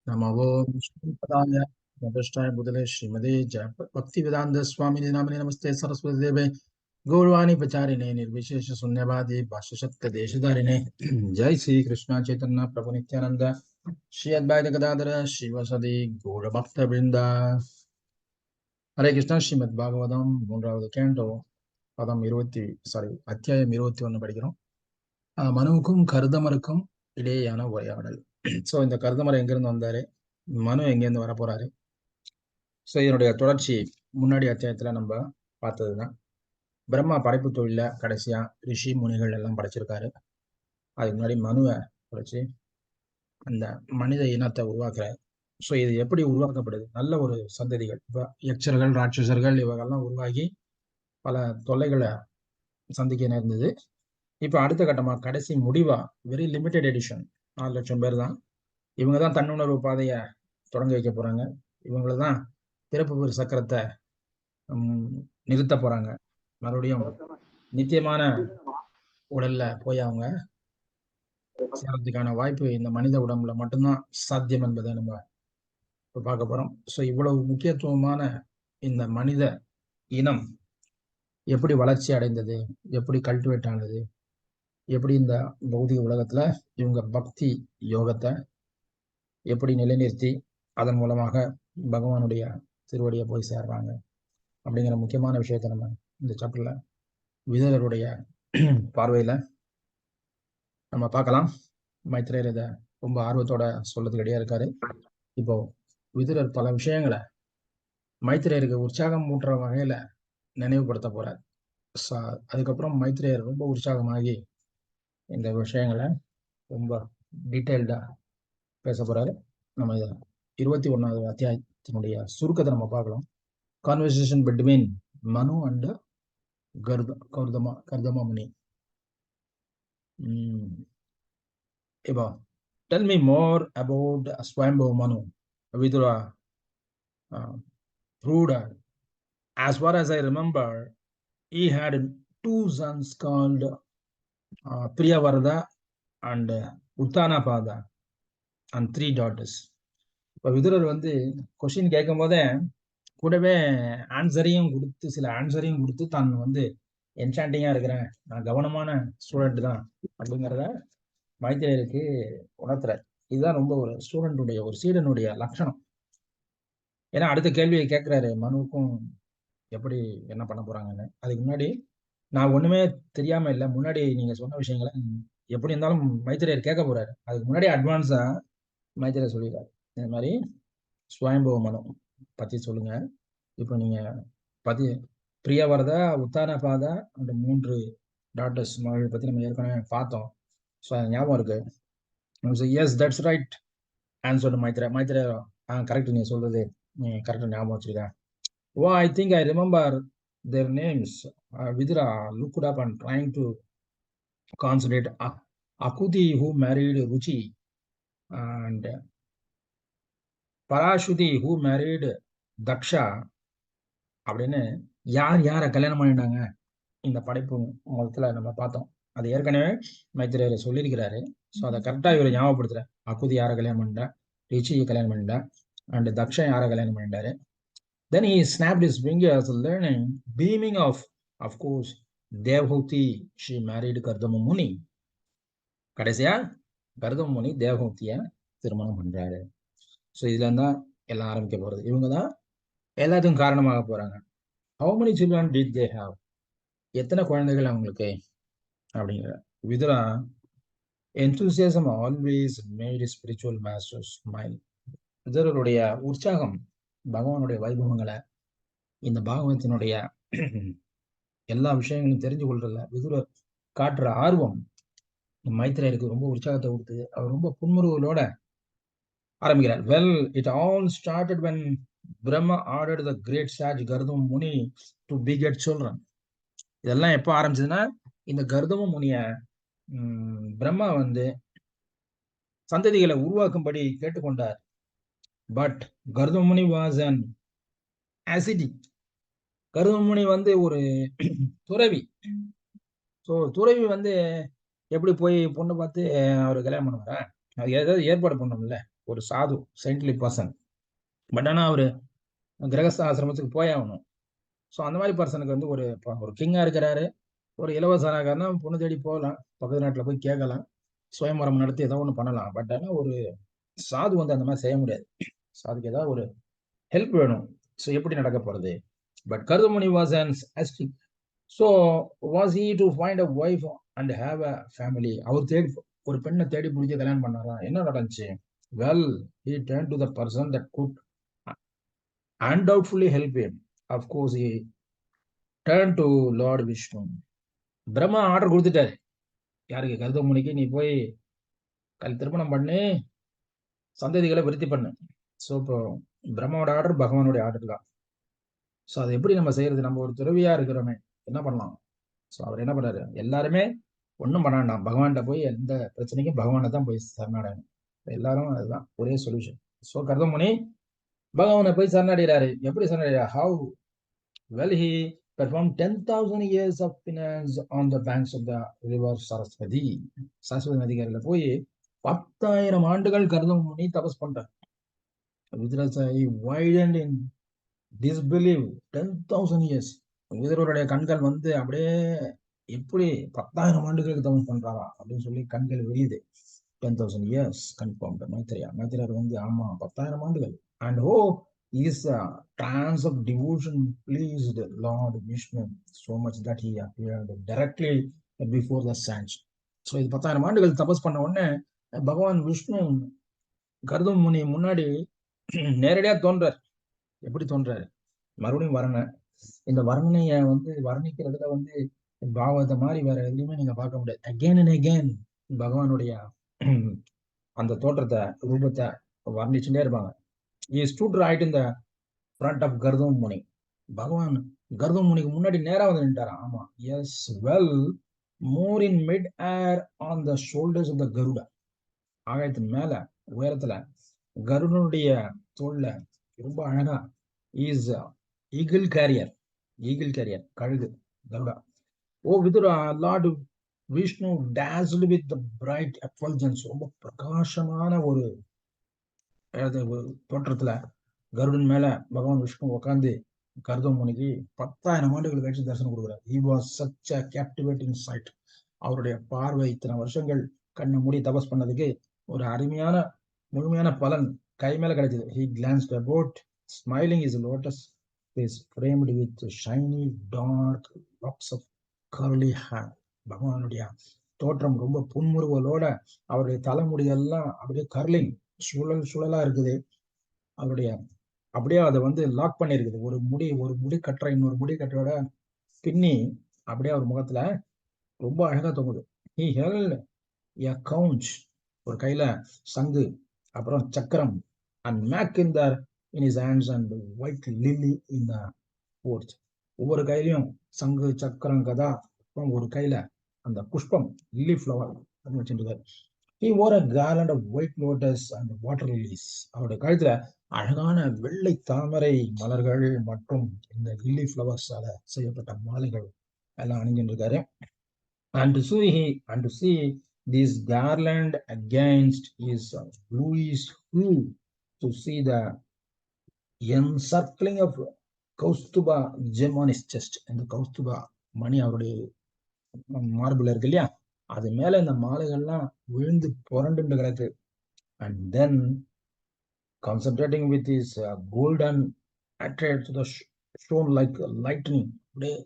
नमो विष्णुपदाय वसिष्ठाय बुधले श्रीमते जय भक्ति वेदांत स्वामी नामिने नमस्ते सरस्वती देवे गौरवाणी प्रचारिणे निर्विशेष शून्यवादी भाष्यशक्त देशधारिणे जय श्री कृष्ण चैतन्य प्रभु नित्यानंद श्री अद्वैत गदाधर शिवसदि गौर भक्त वृंदा हरे कृष्ण श्रीमद् பாகவதம் மூன்றாவது கேண்டோ பதம் 21 படிக்கிறோம். மனுவுக்கும் கருதமருக்கும் இடையேயான உரையாடல். ஸோ இந்த கருதமர் எங்கிருந்து வந்தாரு, மனு எங்கேருந்து வர போறாரு. ஸோ இதனுடைய தொடர்ச்சி முன்னாடி அத்தியாயத்துல நம்ம பார்த்ததுதான். பிரம்மா படைப்பு தொழில கடைசியா ரிஷி முனிகள் எல்லாம் படைச்சிருக்காரு. அதுக்கு முன்னாடி மனுவை படைச்சு அந்த மனித இனத்தை உருவாக்குறாரு. ஸோ இது எப்படி உருவாக்கப்படுது, நல்ல ஒரு சந்ததிகள், இப்போ யக்ஷர்கள் ராட்சசர்கள் இவங்கெல்லாம் உருவாகி பல தொல்லைகளை சந்திக்க நேர்ந்தது. இப்போ அடுத்த கட்டமாக கடைசி முடிவா வெரி லிமிடெட் எடிஷன் 4 லட்சம் பேர் தான். இவங்க தான் தன்னுணர்வு பாதையை தொடங்க வைக்க போறாங்க. இவங்கள தான் பிறப்பு பெரு சக்கரத்தை நிறுத்த போறாங்க. மறுபடியும் நித்தியமான உடல்ல போய் அவங்க சேர்றதுக்கான வாய்ப்பு இந்த மனித உடம்புல மட்டும்தான் சாத்தியம் என்பதை நம்ம இப்போ பார்க்க போறோம். ஸோ இவ்வளவு முக்கியத்துவமான இந்த மனித இனம் எப்படி வளர்ச்சி அடைந்தது, எப்படி கல்டிவேட் ஆனது, எப்படி இந்த பௌதிக உலகத்துல இவங்க பக்தி யோகத்தை எப்படி நிலைநிறுத்தி அதன் மூலமாக பகவானுடைய திருவடியை போய் சேர்றாங்க அப்படிங்கிற முக்கியமான விஷயத்தை நம்ம இந்த சாப்டர்ல விதுரருடைய பார்வையில நம்ம பார்க்கலாம். மைத்ரேயர் இதை ரொம்ப ஆர்வத்தோட சொல்றதுக்கு ரெடியா இருக்காரு. இப்போ விதுரர் பல விஷயங்களை மைத்ரேயருக்கு உற்சாகம் ஊட்டுற வகையில நினைவுபடுத்த போறார். அதுக்கப்புறம் மைத்ரேயர் ரொம்ப உற்சாகமாகி இந்த விஷயங்களை ரொம்ப டீட்டெயில்டா பேச போறாரு. நம்ம இதை 21வது அத்தியாயத்தினுடைய சுருக்கத்தை நம்ம பார்க்கலாம். கான்வர்சேஷன் பிட்வீன் மனு அண்ட் கர்தம முனி. இப்போ tell me more about Swayambhu Manu. Vidura proved, as far as I remember, he had 2 sons called Priyavarada and Uttanapada and 3 daughters. இப்போ விதுரர் வந்து கொஸ்டின் கேட்கும் போதே கூடவே ஆன்சரையும் கொடுத்து சில ஆன்சரையும் கொடுத்து தான் வந்து என்சாண்டிங்கா இருக்கிறேன், நான் கவனமான ஸ்டூடெண்ட் தான் அப்படிங்கிறத மைத்ரேயருக்கு உணர்த்துறார். இதுதான் ரொம்ப ஒரு ஸ்டூடெண்டுடைய ஒரு சீடனுடைய லட்சணம். ஏன்னா அடுத்த கேள்வியை கேட்கிறாரு, மனுவுக்கும் எப்படி என்ன பண்ண போறாங்கன்னு. அதுக்கு முன்னாடி நான் ஒண்ணுமே தெரியாம இல்லை, முன்னாடி நீங்க சொன்ன விஷயங்களை எப்படி இருந்தாலும் மைத்ரேயர் கேட்க போறாரு. அதுக்கு முன்னாடி அட்வான்ஸா மைத்ரேயர் சொல்லிடுறாரு, இந்த மாதிரி ஸ்வயம்புவ மனு பத்தி சொல்லுங்க. இப்போ நீங்க பிரியவரதா உத்தானபாதா அந்த 3 டாட்டர்ஸ் மகள் பத்தி நம்ம ஏற்கனவே பார்த்தோம். ஸோ ஞாபகம் இருக்கு. எஸ் தட்ஸ் ரைட் ஆன்சர் மைத்ரேயர் கரெக்ட், நீங்க சொல்றது நீ கரெக்டா ஞாபகம் வச்சிருக்கேன். Oh I think I remember their names. Vidura looked up and trying to concentrate. Akuti, who married Ruchi, and Parashuti, who married Daksha. அப்படின்னு யார் யாரை கல்யாணம் பண்ணிட்டாங்க இந்த படைப்பு முதல்ல நம்ம பார்த்தோம். அது ஏற்கனவே மைத்ரேயர் சொல்லியிருக்கிறாரு. ஸோ அதை கரெக்டா இவர் ஞாபகப்படுத்துற. அக்குதி யாரை கல்யாணம் பண்ணிட்டா, ரிச்சியை கல்யாணம் பண்ணிட்டா, அண்ட் தக்ஷா யாரை கல்யாணம் பண்ணிட்டாரு. Then he snapped his fingers, learning, beaming of course, Devhuti, she married Kardama Muni. கடைசியா கர்தம முனி தேவஹூதிய திருமணம் பண்றாரு. ஸோ இதுல தான் எல்லாம் ஆரம்பிக்க போறது. இவங்க தான் எல்லாத்துக்கும் காரணமாக போறாங்க. How many children did they have? எத்தனை குழந்தைகள் அவங்களுக்கு அப்படிங்கிற. Vidura enthusiasm always made spiritual masters smile. விதுரருடைய உற்சாகம் பகவானுடைய வைபவங்களை, இந்த பாகவத்தினுடைய எல்லா விஷயங்களும் தெரிஞ்சு கொள்றதுல விதுரர் காட்டுற ஆர்வம் மைத்ரேயருக்கு ரொம்ப உற்சாகத்தை கொடுத்து அவர் ரொம்ப புன்முறுவலோட ஆரம்பிக்கிறார். Well, it all started when Brahma ordered the great sage Gardama Muni to beget children. இதெல்லாம் எப்போ ஆரம்பிச்சதுன்னா, இந்த கர்தம முனிய பிரம்மா வந்து சந்ததிகளை உருவாக்கும்படி கேட்டுக்கொண்டார். But Kardama Muni was an ascetic. Kardama Muni வந்து ஒரு துறவி. ஸோ துறவி வந்து எப்படி போய் பொண்ணு பார்த்து அவர் கல்யாணம் பண்ணுவாரா? அது ஏதாவது ஏற்பாடு பண்ணணும்ல. ஒரு சாது செயின்ட்லி பர்சன். பட் ஆனால் அவர் கிரகஸ்த ஆசிரமத்துக்கு போய் ஆகணும். ஸோ அந்த மாதிரி பர்சனுக்கு வந்து ஒரு கிங்கா இருக்கிறாரு, ஒரு இலவசனாகனா பொண்ணு தேடி போகலாம், பக்கத்து நாட்டில் போய் கேட்கலாம், சுயம்பரம் நடத்தி ஏதோ ஒன்று பண்ணலாம். பட் ஆனால் ஒரு சாது வந்து அந்த மாதிரி செய்ய முடியாது. சாதுக்கு ஏதாவது ஒரு ஹெல்ப் வேணும். ஸோ எப்படி நடக்க போறது? But Karuthamuni was an ascetic. So was he to find a wife and have a family? அவர் தேடி ஒரு பெண்ணை தேடி பிடிச்சி கல்யாணம் பண்ணாரா? என்ன நடந்துச்சு? Well, he turned to the person that could undoubtedly help him. Of course, he turned to Lord Vishnu. Brahma order கொடுத்துட்டாரு யாருக்கு? கருதமுனிக்கு, நீ போய் திருமணம் பண்ணி சந்ததிகளை விருத்தி பண்ணு. ஸோ இப்போ பிரம்மாவோட ஆர்டர் பகவானுடைய ஆர்டர் தான். ஸோ அதை எப்படி நம்ம செய்யறது? நம்ம ஒரு துறவியா இருக்கிறோமே, என்ன பண்ணலாம்? ஸோ அவர் என்ன பண்ணாரு? எல்லாருமே ஒன்றும் பண்ண வேண்டாம், பகவான்கிட்ட போய் எந்த பிரச்சனைக்கும் பகவானை தான் போய் சரணடையணும். எல்லாரும் அதுதான் ஒரே சொல்யூஷன். ஸோ கருதமுனி பகவானை போய் சரணடைகிறாரு. எப்படி சரணடைகிறார்? How? Well, he performed 10,000 years of penance on the banks of the river Saraswati. Saraswati நதிகரையில போய் 10,000 ஆண்டுகள் கருதமுனி தபஸ் பண்றார். he widened in disbelief 10,000 years. விதுரருடைய கண்கள் வந்து அப்படியே எப்படி 10,000 ஆண்டுகளுக்கு தபஸ் பண்றாரா அப்படின்னு சொல்லி கண்கள் வெளியுது. 10,000 years confirmed. மைத்திரர் வந்து ஆமா 10,000 ஆண்டுகள். And his trance of devotion pleased Lord Vishnu so much that he appeared directly before the saint. So இது 10,000 ஆண்டுகள் தபஸ் பண்ண உடனே பகவான் விஷ்ணு கருதம் முனி முன்னாடி நேரடியா தோன்றார். எப்படி தோன்றாரு? மறுபடியும் வர்ணனை. இந்த வர்ணனைய வந்து வர்ணிக்கிறதுல வந்து பாவத்தை மாதிரி வேற எதுவுமே நீங்க பார்க்க முடியாது. அகெயின் அண்ட் அகெயின் பகவானுடைய அந்த தோற்றத்தை, ரூபத்தை வர்ணிச்சுட்டே இருப்பாங்க. He stood right in the front of கர்தம் முனி. பகவான் கர்தம் முனிக்கு முன்னாடி நேரா வந்து நின்றாராம். ஆமா, yes, well, more in mid air on the shoulders of the Garuda. ஆகாயத்தின் மேல உயரத்துல கருடனுடைய தோல்ல ரொம்ப அழகா இஸ் ஈகிள் கேரியர், கழுகு, Garuda. Oh Vidura, lord Vishnu dazzled with the bright effulgence. ரொம்ப பிரகாசமான ஒரு தோற்றத்துல கருடன் மேல பகவான் விஷ்ணு உட்காந்து கருதம் முனிக்கு 10,000 ஆண்டுகள் கழிச்சு தரிசனம் கொடுக்குறாரு. He was such a captivating sight. அவருடைய பார்வை இத்தனை வருஷங்கள் கண்ணை மூடி தபஸ் பண்ணதுக்கு ஒரு அருமையான முழுமையான பலன் கை மேல கிடைச்சது. He glanced about, smiling, his lotus face framed with shiny dark locks of curly hair. பகவானுடைய தோற்றம் ரொம்ப புன்முறுவலோட, அவருடைய தலைமுடியெல்லாம் அப்படியே கர்லிங் சுழலா இருக்குது. அவருடைய அப்படியே அதை வந்து லாக் பண்ணிருக்குது. ஒரு முடி கட்டுற இன்னொரு முடி கட்டரோட பின்னி அப்படியே அவர் முகத்துல ரொம்ப அழகா தொங்குது. He held a conch, ஒரு கையில சங்கு, அப்புறம் சக்கரம், and mackinder in his hands and white lily in the fourth. ஒவ்வொரு கையிலையும் சங்கு, சக்கரம், கதா, அப்புறம் ஒரு கையில அந்த புஷ்பம், லில்லி ஃப்ளவர் வச்சுருக்காரு. He wore a garland of white lotus and water lilies. அவருடைய கழுத்துல அழகான வெள்ளை தாமரை மலர்கள் மற்றும் இந்த லில்லி ஃப்ளவர்ஸால செய்யப்பட்ட மாலைகள் எல்லாம் அணிஞ்சிருக்காரு. And to see this garland against his bluish hue, to see the encircling of கௌஸ்துபா gem on his chest. இந்த கௌஸ்துபா மணி அவருடைய மார்பிள் இருக்கு இல்லையா, அது மேல இந்த மாலைகள்லாம் விழுந்து புரண்டு கிடக்கு. And then concentrating with his golden attracted to the stone like lightning. அப்படியே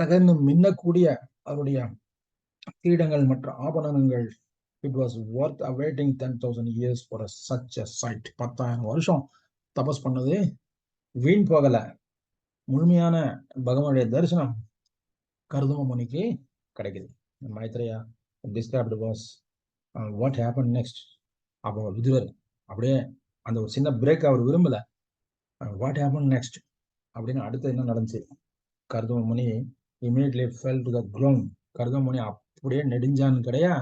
தகன்னு மின்னக்கூடிய அவருடைய கீடங்கள் மற்ற ஆபரணங்கள். It was worth awaiting 10,000 years for such a sight. 10,000 வருஷம் தபஸ் பண்ணது வீண் போகல. முழுமையான பகவானுடைய தரிசனம் கருதம முனிக்கு கிடைக்குது. Maitreya described was what happened next. அப்போ விதுரர் அப்படியே அந்த ஒரு சின்ன பிரேக் அவர் விரும்பல. வாட் ஹேப்பன் நெக்ஸ்ட் அப்படின்னு அடுத்து என்ன நடந்துச்சு? கருதம முனி immediately fell to the ground. கருதம முனி அப்படியே நெடுஞ்சான் கிடையா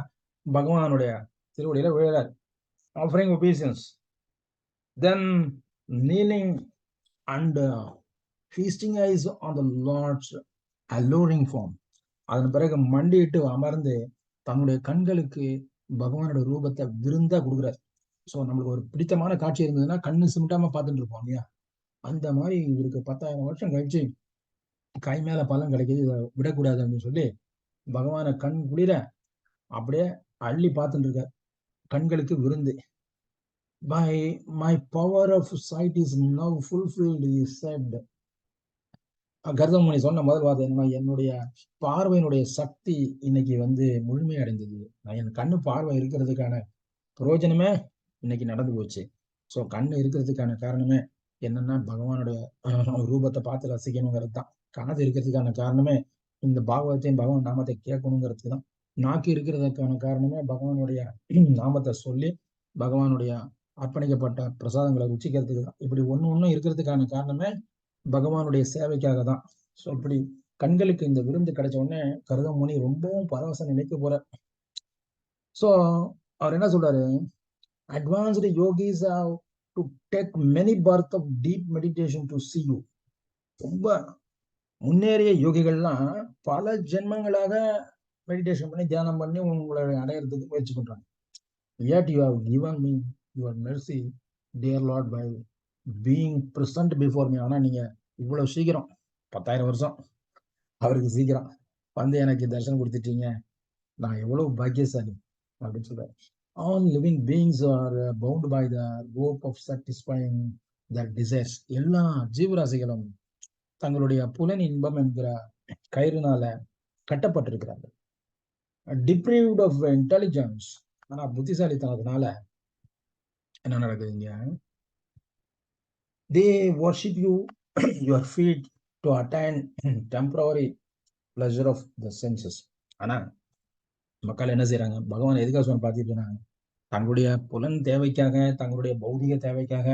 பகவானுடைய திருவடியில விழுறார், offering obeisance. Then kneeling and feasting eyes on the Lord's alluring form. அதன் பிறகு மண்டிட்டு அமர்ந்து தன்னுடைய கண்களுக்கு பகவானுடைய ரூபத்தை விருந்தா கொடுக்குறார். ஸோ நம்மளுக்கு ஒரு பிடித்தமான காட்சி இருந்ததுன்னா கண்ணு சிமிட்டாம பார்த்துட்டு இருப்போம் இல்லையா? அந்த மாதிரி இவருக்கு 10,000 வருஷம் கழிச்சு கை மேல பலன் கிடைக்குது, இதை விடக்கூடாது அப்படின்னு சொல்லி பகவானை கண் குளிர அப்படியே அள்ளி பார்த்துட்டு இருக்க. கண்களுக்கு விருந்து. My power of sight is now fulfilled, he said. கர்தமுனி சொன்ன முதல் வார்த்தை என்ன? என்னுடைய பார்வையினுடைய சக்தி இன்னைக்கு முழுமை அடைந்தது. என் கண்ணு பார்வை இருக்கிறதுக்கான பிரயோஜனமே இன்னைக்கு நடந்து போச்சு. ஸோ கண்ணு இருக்கிறதுக்கான காரணமே என்னன்னா பகவானுடைய ரூபத்தை பார்த்து ரசிக்கணுங்கிறது தான். காது இருக்கிறதுக்கான காரணமே இந்த பாகவத்தையும் பகவான் நாமத்தை கேட்கணுங்கிறதுக்கு தான். நாக்கு இருக்கிறதுக்கான காரணமே பகவானுடைய நாமத்தை சொல்லி பகவானுடைய அர்ப்பணிக்கப்பட்ட பிரசாதங்களை ருச்சிக்கிறதுக்கு தான். இப்படி ஒண்ணு இருக்கிறதுக்கான காரணமே பகவானுடைய சேவைக்காக தான். ஸோ இப்படி கண்களுக்கு இந்த விருந்து கிடைச்ச உடனே கருதமுனி ரொம்பவும் பரவச நிலைக்கு போற. ஸோ அவர் என்ன சொல்றாரு? Advanced yogis have to take many birth of deep meditation to see you. ரொம்ப முன்னேறிய யோகிகள்லாம் பல ஜென்மங்களாக மெடிடேஷன் பண்ணி தியானம் பண்ணி உங்களை அடையிறதுக்கு முயற்சி பண்றாங்க. Yet you have given me your mercy, dear Lord, by being present before me. ஆனா நீங்க இவ்வளவு சீக்கிரம் 10,000 வருஷம் அவருக்கு சீக்கிரம் எனக்கு தரிசனம் கொடுத்துட்டீங்க. நான் எவ்வளவு பாக்கியசாலி அப்படின்னு சொல்றாரு. All living beings are bound by the rope of satisfying their desires. எல்லா ஜீவராசிகளும் தங்களுடைய புலன் இன்பம் என்கிற கயிறுனால கட்டப்பட்டிருக்கிறார்கள். Deprived of intelligence. ஆனா புத்திசாலித்தனத்தினால என்ன நடக்குதுங்க? They worship you, your feet, to attain temporary pleasure of the senses. ஆனா மக்கள் என்ன செய்யறாங்க? பகவான் எதுக்காக பார்த்துட்டு இருக்காங்க? தங்களுடைய புலன் தேவைக்காக, தங்களுடைய பௌதிக தேவைக்காக,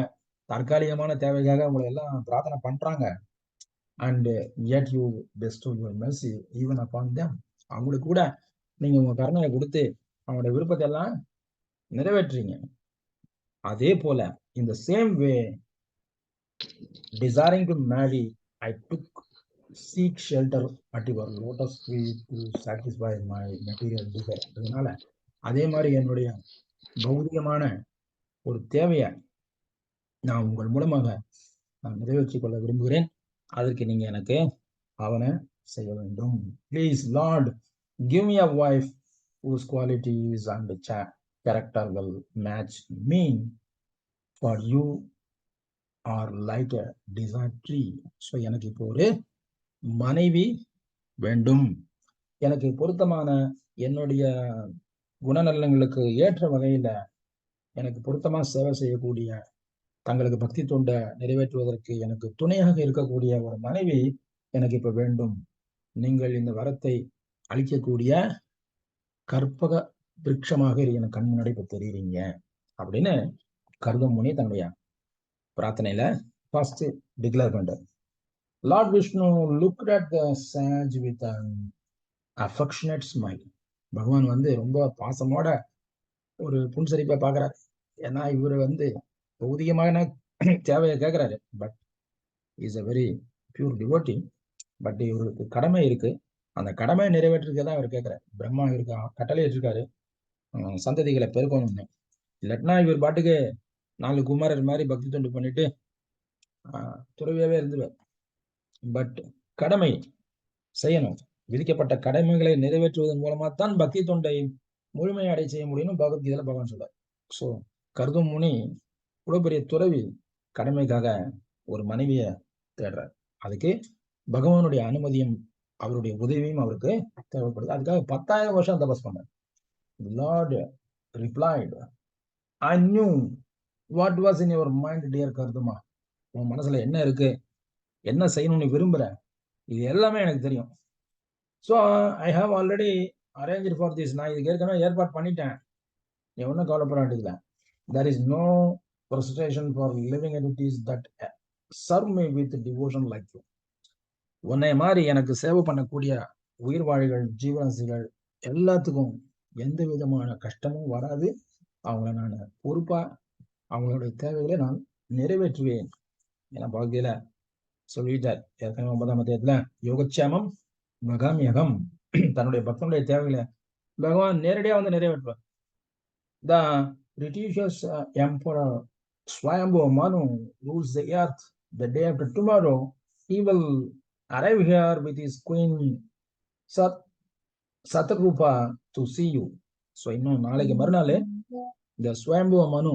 தற்காலிகமான தேவைக்காக உங்களை எல்லாம் பிரார்த்தனை பண்றாங்க. And yet you bestow your mercy even upon them. அவங்களுக்கு கூட நீங்க உங்க கருணையை கொடுத்து அவங்களுடைய விருப்பத்தை எல்லாம் நிறைவேற்றுறீங்க. அதே போல இந்த same way, desiring to marry, I took seek shelter at your lotus feet to satisfy my material desire. அதனால அதே மாதிரி என்னுடைய பௌதிகமான ஒரு தேவையை நான் உங்கள் மூலமாக நான் நிறைவேற்றிக் கொள்ள விரும்புகிறேன். அதற்கு நீங்க எனக்கு அவனை செய்ய வேண்டும். Please Lord, give me a wife whose qualities and character will match me, for you are like a desert tree. So எனக்கு இப்போ ஒரு மனைவி வேண்டும். எனக்கு பொருத்தமான என்னுடைய குணநலங்களுக்கு ஏற்ற வகையில எனக்கு பொருத்தமா சேவை செய்யக்கூடிய, தங்களுக்கு பக்தி தொண்டை நிறைவேற்றுவதற்கு எனக்கு துணையாக இருக்கக்கூடிய ஒரு மனைவி எனக்கு இப்ப வேண்டும். நீங்கள் இந்த வரத்தை அளிக்கக்கூடிய கற்பக விருட்சமாக எனக்கு கண் முன்னாடி இப்ப தெரியுறீங்க அப்படின்னு கருதமுனி தன்னுடைய பிரார்த்தனையில ஃபர்ஸ்ட் டிக்ளேர் பண்றார். Lord Vishnu looked at the sage with an affectionate smile. பகவான் ரொம்ப பாசமோட ஒரு புன்சரிப்பை பாக்குறாரு. ஏன்னா இவரு பௌதிகமான தேவையை கேட்கிறாரு. But is a very pure devotee. But இவருக்கு கடமை இருக்கு. அந்த கடமையை நிறைவேற்றிருக்கதான் அவர் கேட்கிறாரு. பிரம்மா இருக்கா கட்டளை இருக்காரு சந்ததிகளை பெருக்கணும்னு. இல்லாட்டினா இவர் பாட்டுக்கு 4 குமாரர் மாதிரி பக்தி தொண்டு பண்ணிட்டு துறவியாவே இருந்துருவார். பட் கடமை செய்யணும். விதிக்கப்பட்ட கடமைகளை நிறைவேற்றுவதன் மூலமா தான் பக்தி தொண்டை முழுமையை அடை செய்ய முடியும்னு பகவத்கீதையில பகவான் சொல்றார். ஸோ கருதமுனி இவ்வளவு பெரிய துறவி கடமைக்காக ஒரு மனைவியை தேடுறார். அதுக்கு பகவானுடைய அனுமதியும் அவருடைய உதவியும் அவருக்கு தேவைப்படுது. அதுக்காக 10,000 வருஷம் தபஸ் பண்ணார். Lord replied, I knew what was in your mind, dear கருதுமா. உன் மனசுல என்ன இருக்கு, என்ன செய்யணும்னு விரும்புற, இது எல்லாமே எனக்கு தெரியும். So I have already arrange for this. நான் இதுக்கு ஏற்கனவே ஏற்பாடு பண்ணிட்டேன். நீ ஒன்றும் கவலைப்பட வேண்டியதில்லை. There is no frustration for living entities that serve me with devotion like you. உன்னை மாதிரி எனக்கு சேவை பண்ணக்கூடிய உயிர் வாழிகள் ஜீவராசிகள் எல்லாத்துக்கும் எந்த விதமான கஷ்டமும் வராது. அவங்கள நான் பொறுப்பா அவங்களுடைய தேவைகளை நான் நிறைவேற்றுவேன். ஏன்னா பகவத்கீதையில சொல்லிட்டார் ஏற்கனவே 9ஆம் அத்தியாயத்துல, யோகக்ஷேமம் மகாமியகம். தன்னுடைய பக்தனுடைய தேவைகளை பகவான் நேரடியா நிறைவேற்றுவார். British Emperor Swayambhu Manu rules the earth. The day after tomorrow, he will arrive here with his queen Satrupa to see you. So இன்னும் நாளைக்கு மறுநாள் இந்த ஸ்வயம்புவ மனு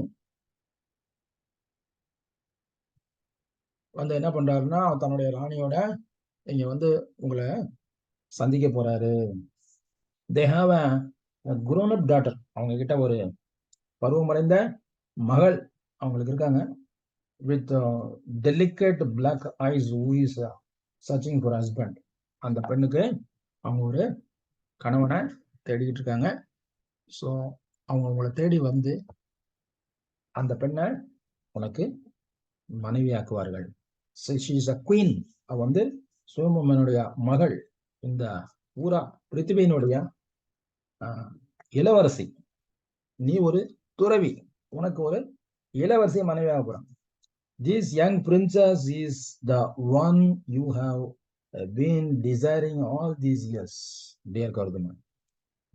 வந்து என்ன பண்றாருன்னா தன்னுடைய ராணியோட இங்க வந்து உங்களை சந்திக்க போறாரு. They have a grown up daughter. அவங்க கிட்ட ஒரு பருவமடைந்த மகள் அவங்களுக்கு இருக்காங்க. With delicate black eyes who is searching for husband. அந்த பெண்ணுக்கு அவங்க ஒரு கணவனை தேடிக்கிட்டு இருக்காங்க. ஸோ அவங்க உங்களை தேடி வந்து அந்த பெண்ணை உனக்கு மனைவியாக்குவார்கள். She is a queen. அவ வந்து சோமமனுடைய மகள். இந்த ஊரா பிருத்திவியினுடைய இளவரசி. நீ ஒரு துறவி, உனக்கு ஒரு இளவரசி மனைவியாக போறான். This young princess is the one you have been desiring all these years, dear கருதுமன்.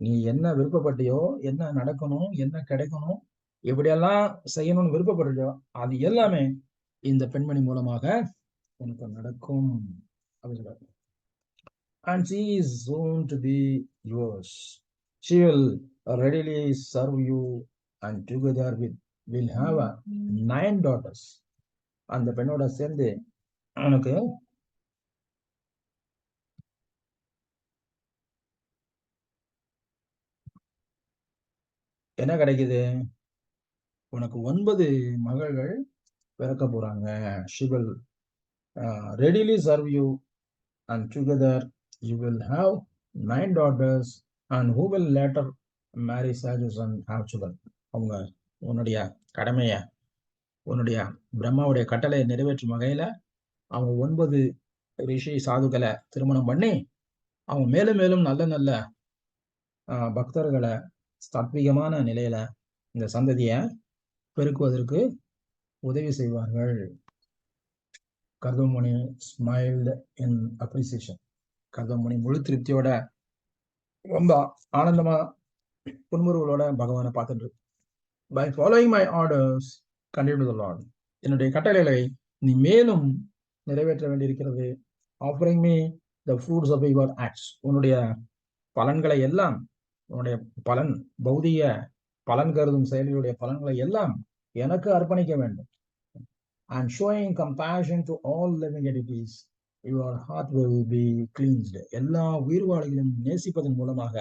நீ என்ன விருப்பப்பட்டியோ, என்ன நடக்கணும், என்ன கிடைக்கணும், எப்படியெல்லாம் செய்யணும்னு விருப்பப்பட்டியோ அது எல்லாமே இந்த பெண்மணி மூலமாக உனக்கு நடக்கும் அப்படின்னு சொல்றாரு. And she is soon to be yours. She will readily serve you and together will have 9 daughters. அந்த பெண்ணோட சேர்ந்து உனக்கு என்ன கிடைக்குது? உனக்கு 9 மகள்கள் பிறக்க போறாங்க. She will readily serve you and together you will have 9 daughters and who will later marry Sajus and have children. அவங்க உன்னுடைய கடமைய, உன்னுடைய பிரம்மாவுடைய கட்டளையை நிறைவேற்றும் வகையில அவங்க 9 ரிஷி சாதுக்களை திருமணம் பண்ணி அவங்க மேலும் மேலும் நல்ல நல்ல பக்தர்களை சாத்விகமான நிலையில இந்த சந்ததியை பெருக்குவதற்கு உதவி செய்வார்கள். கர்தமுனி ஸ்மைல்ட் இன் அப்ரிசியேஷன். கர்தமுனி முழு திருப்தியோட ரொம்ப ஆனந்தமா புன்முறுவலோட பகவானை பார்த்துட்டு, by following my orders continue the Lord. என்னுடைய கட்டளைகளை நீ மேலும் நிறைவேற்ற வேண்டியிருக்கிறது. Offering me the fruits of your acts. உன்னுடைய பலன்களை எல்லாம், உன்னுடைய பலன் பௌதிக பலன் கருதும் செயல்களுடைய பலன்களை எல்லாம் எனக்கு அர்ப்பணிக்க வேண்டும். And showing compassion to all living entities, your heart will be cleansed. எல்லா உயிர்வாழிகளையும் நேசிப்பதன் மூலமாக,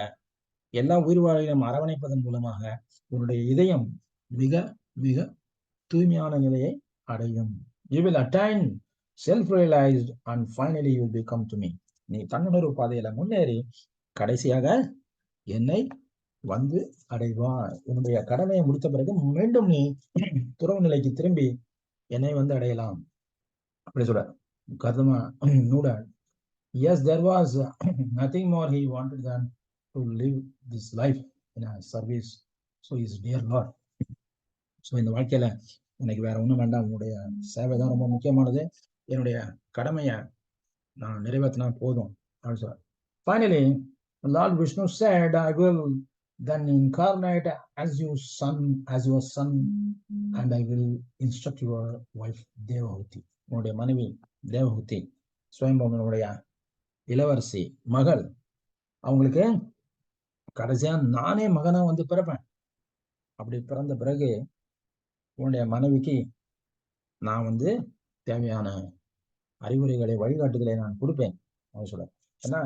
எல்லா உயிர்வாழிகளையும் அரவணைப்பதன் மூலமாக உன்னுடைய இதயம் மிக மிக தூய்மையான நிலையை அடையும். You will attain self-realized and finally you will become to me. நீ தன்னுணர்வு பாதையில முன்னேறி கடைசியாக என்னை வந்து அடைவாய். உன்னுடைய கடமையை முடித்த பிறகு மீண்டும் நீ துறவு நிலைக்கு திரும்பி என்னை வந்து அடையலாம் அப்படி சொல்ற. கர்தமா நூட, yes, there was nothing more he wanted than to live this life in a service so his dear Lord. So இந்த வாழ்க்கையில எனக்கு வேற ஒன்றும் வேண்டாம், உன்னுடைய சேவை தான் ரொம்ப முக்கியமானது, என்னுடைய கடமையை நான் நிறைவேற்றினா போதும் அப்படின்னு சொல்ற. Finally, Lord Vishnu said, I will then incarnate as your son and I will instruct your wife Devahuti. உன்னுடைய மனைவி தேவஹூதி ஸ்வயம்பவனுடைய இளவரசி மகள், அவங்களுக்கு கடைசியா நானே மகனா வந்து பிறப்பேன். அப்படி பிறந்த பிறகு உன்னுடைய மனைவிக்கு நான் வந்து தேவையான அறிவுரைகளை வழிகாட்டுதலை நான் கொடுப்பேன் அப்படின்னு சொல்ல. ஏன்னா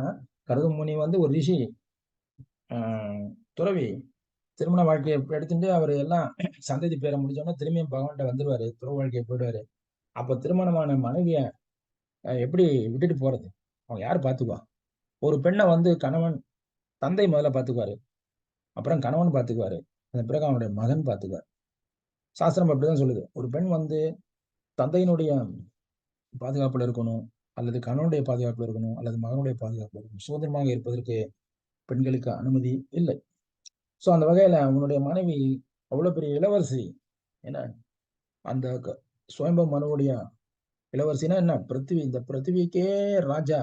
கருதமுனி வந்து ஒரு ரிஷி, துறவி, திருமண வாழ்க்கையை எடுத்துட்டு அவர் எல்லாம் சந்ததி பேரை முடிச்சோன்னா திரும்பியும் பகவான்கிட்ட வந்துருவாரு, துறவு வாழ்க்கையை போயிடுவாரு. அப்ப திருமணமான மனைவிய எப்படி விட்டுட்டு போறது? அவங்க யாரு பாத்துக்குவா? ஒரு பெண்ணை வந்து கணவன் தந்தை முதல்ல பாத்துக்குவாரு, அப்புறம் கணவன் பாத்துக்குவாரு, அந்த பிறகு அவனுடைய மகன் பாத்துக்குவார். சாஸ்திரம் அப்படிதான் சொல்லுது. ஒரு பெண் வந்து தந்தையினுடைய பாதுகாப்புல இருக்கணும், அல்லது கணவனுடைய பாதுகாப்புல இருக்கணும், அல்லது மகனுடைய பாதுகாப்புல இருக்கணும். சுதந்திரமாக இருப்பதற்கு பெண்களுக்கு அனுமதி இல்லை. ஸோ அந்த வகையில அவனுடைய மனைவி அவ்வளவு பெரிய இளவரசி. ஏன்னா அந்த சுயம்பவ மனுவுடைய இளவரசினா என்ன, பிருத்திவி, இந்த பிருத்திவிக்கே ராஜா.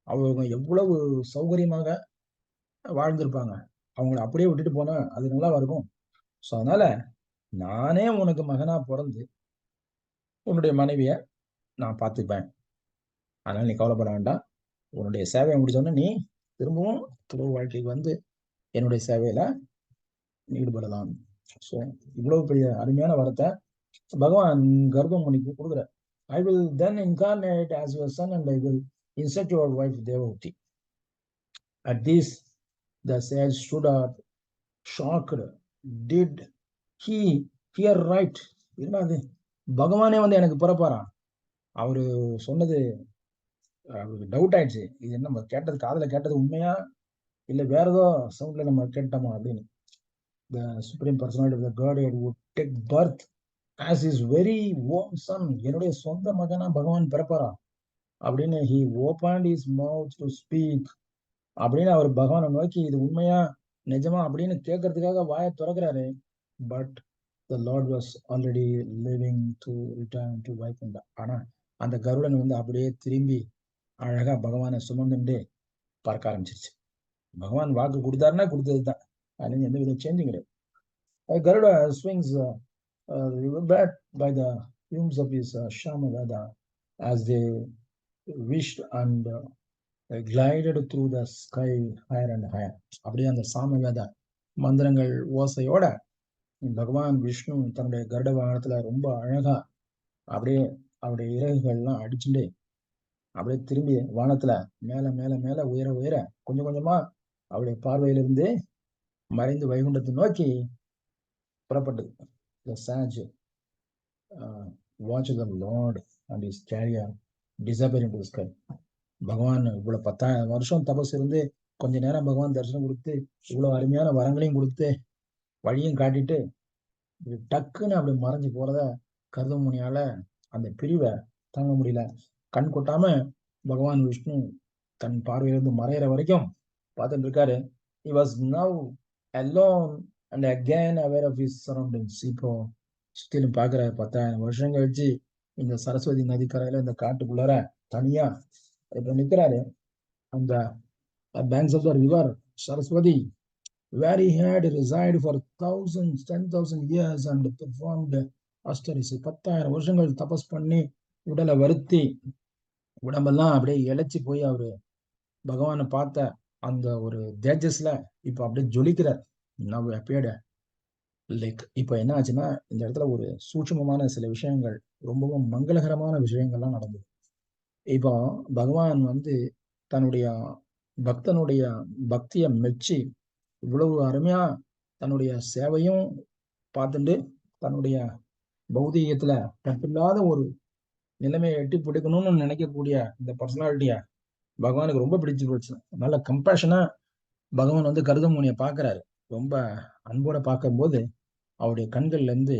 அவங்க எவ்வளவு சௌகரியமாக வாழ்ந்திருப்பாங்க. அவங்களை அப்படியே விட்டுட்டு போனா அது நல்லா இருக்கும். ஸோ அதனால நானே உனக்கு மகனா பிறந்து உன்னுடைய மனைவிய நான் பார்த்துப்பேன், அதனால நீ கவலைப்பட வேண்டாம். உன்னுடைய சேவையை முடிச்சோன்னா நீ திரும்பவும் துறவு வாழ்க்கைக்கு வந்து என்னுடைய சேவையில ஈடுபடலாம். ஸோ இவ்வளவு பெரிய அருமையான வரத்தை பகவான் கர்ப்பம் முனிக்கு கொடுக்குற. I will then incarnate as your son and I will insert your wife Devavati. At this, the sage stood up, shocked. Did he hear right? என்னது, பகவானே வந்து எனக்கு பிறப்பாராம்? அவரு சொன்னது அவருக்கு டவுட் ஆயிடுச்சு. இது என்ன நம்ம கேட்டது, காதுல கேட்டது உண்மையா இல்ல வேற ஏதோ சவுண்ட்ல நம்ம கேட்டோமா அப்படின்னு. The supreme personality of the Godhead would take birth as his very own son. என்னுடைய சொந்த மகனா பகவான் பிறப்பாரா அப்படின்னு he opened his mouth to speak. அப்படின்னு அவர் பகவானை நோக்கி இது உண்மையா நிஜமா அப்படின்னு கேட்கறதுக்காக வாயை திறக்கிறாரு. But the Lord was already living to return to Vaikunta. ஆனா அந்த கருடன் வந்து அப்படியே திரும்பி அழகா பகவானை சுமந்துட்டு பறக்க ஆரம்பிச்சிருச்சு. பகவான் வாக்கு கொடுத்தாருன்னா கொடுத்தது தான், அதுல எந்த வித சேஞ்சும் கிடையாது. Garuda swings back by the fumes of his Shamavada as they wished and glided through the sky higher and higher. அப்படியே அந்த சாமவேத மந்திரங்கள் ஓசையோட பகவான் விஷ்ணு தன்னுடைய கருட வாகனத்துல ரொம்ப அழகா அப்படியே அவருடைய இறகுகள்லாம் அடிச்சுட்டு அப்படியே திரும்பி வானத்துல மேல மேல மேல உயர உயர கொஞ்சம் கொஞ்சமா அவருடைய பார்வையிலிருந்து மறைந்து வைகுண்டத்தை நோக்கி புறப்பட்டது. The sage watched the Lord and his chariot disappear into the sky. பகவான் இவ்வளவு 10,000 வருஷம் தபஸ் இருந்து கொஞ்ச நேரம் பகவான் தரிசனம் கொடுத்து இவ்வளவு அருமையான வரங்களையும் கொடுத்து வழியும் காட்டிட்டு டக்குன்னு அப்படி மறைஞ்சு போறத கருத முனியால அந்த பிரிவை தாங்க முடியல. கண் கொட்டாம பகவான் விஷ்ணு தன் பார்வையிலிருந்து மறையிற வரைக்கும் பார்த்துட்டு இருக்காரு. He was now alone and again aware of his surroundings. இப்போ சுத்திலும் பாக்குற 10,000 வருஷம் கழிச்சு இந்த சரஸ்வதி நதிக்கரையில இந்த காட்டுக்குள்ளார தனியா இப்ப நிக்கிறாரு. அந்த banks of the river Saraswati, where he had resided for thousands, 10,000 years and performed austerity. 10,000 வருஷங்கள் தபஸ் பண்ணி உடலை வருத்தி உடம்பெல்லாம் அப்படியே இழைச்சி போய் அவரு பகவானை பார்த்த அந்த ஒரு தேஜஸ்ல இப்ப அப்படியே ஜொலிக்கிறார். லைக் இப்ப என்ன ஆச்சுன்னா இந்த இடத்துல ஒரு சூட்சமமான சில விஷயங்கள், ரொம்பவும் மங்களகரமான விஷயங்கள்லாம் நடந்தது. இப்போ பகவான் வந்து தன்னுடைய பக்தனுடைய பக்திய மெச்சி இவ்வளவு அருமையா தன்னுடைய சேவையும் பார்த்துட்டு தன்னுடைய பௌதீகத்துல தப்பில்லாத ஒரு நிலைமையை எட்டி பிடிக்கணும்னு நினைக்கக்கூடிய இந்த பர்சனாலிட்டிய பகவானுக்கு ரொம்ப பிடிச்சு போச்சு. நல்ல கம்பேஷனா பகவான் வந்து கருதமுனியை பாக்குறாரு. ரொம்ப அன்போட பார்க்கும்போது அவருடைய கண்கள்ல இருந்து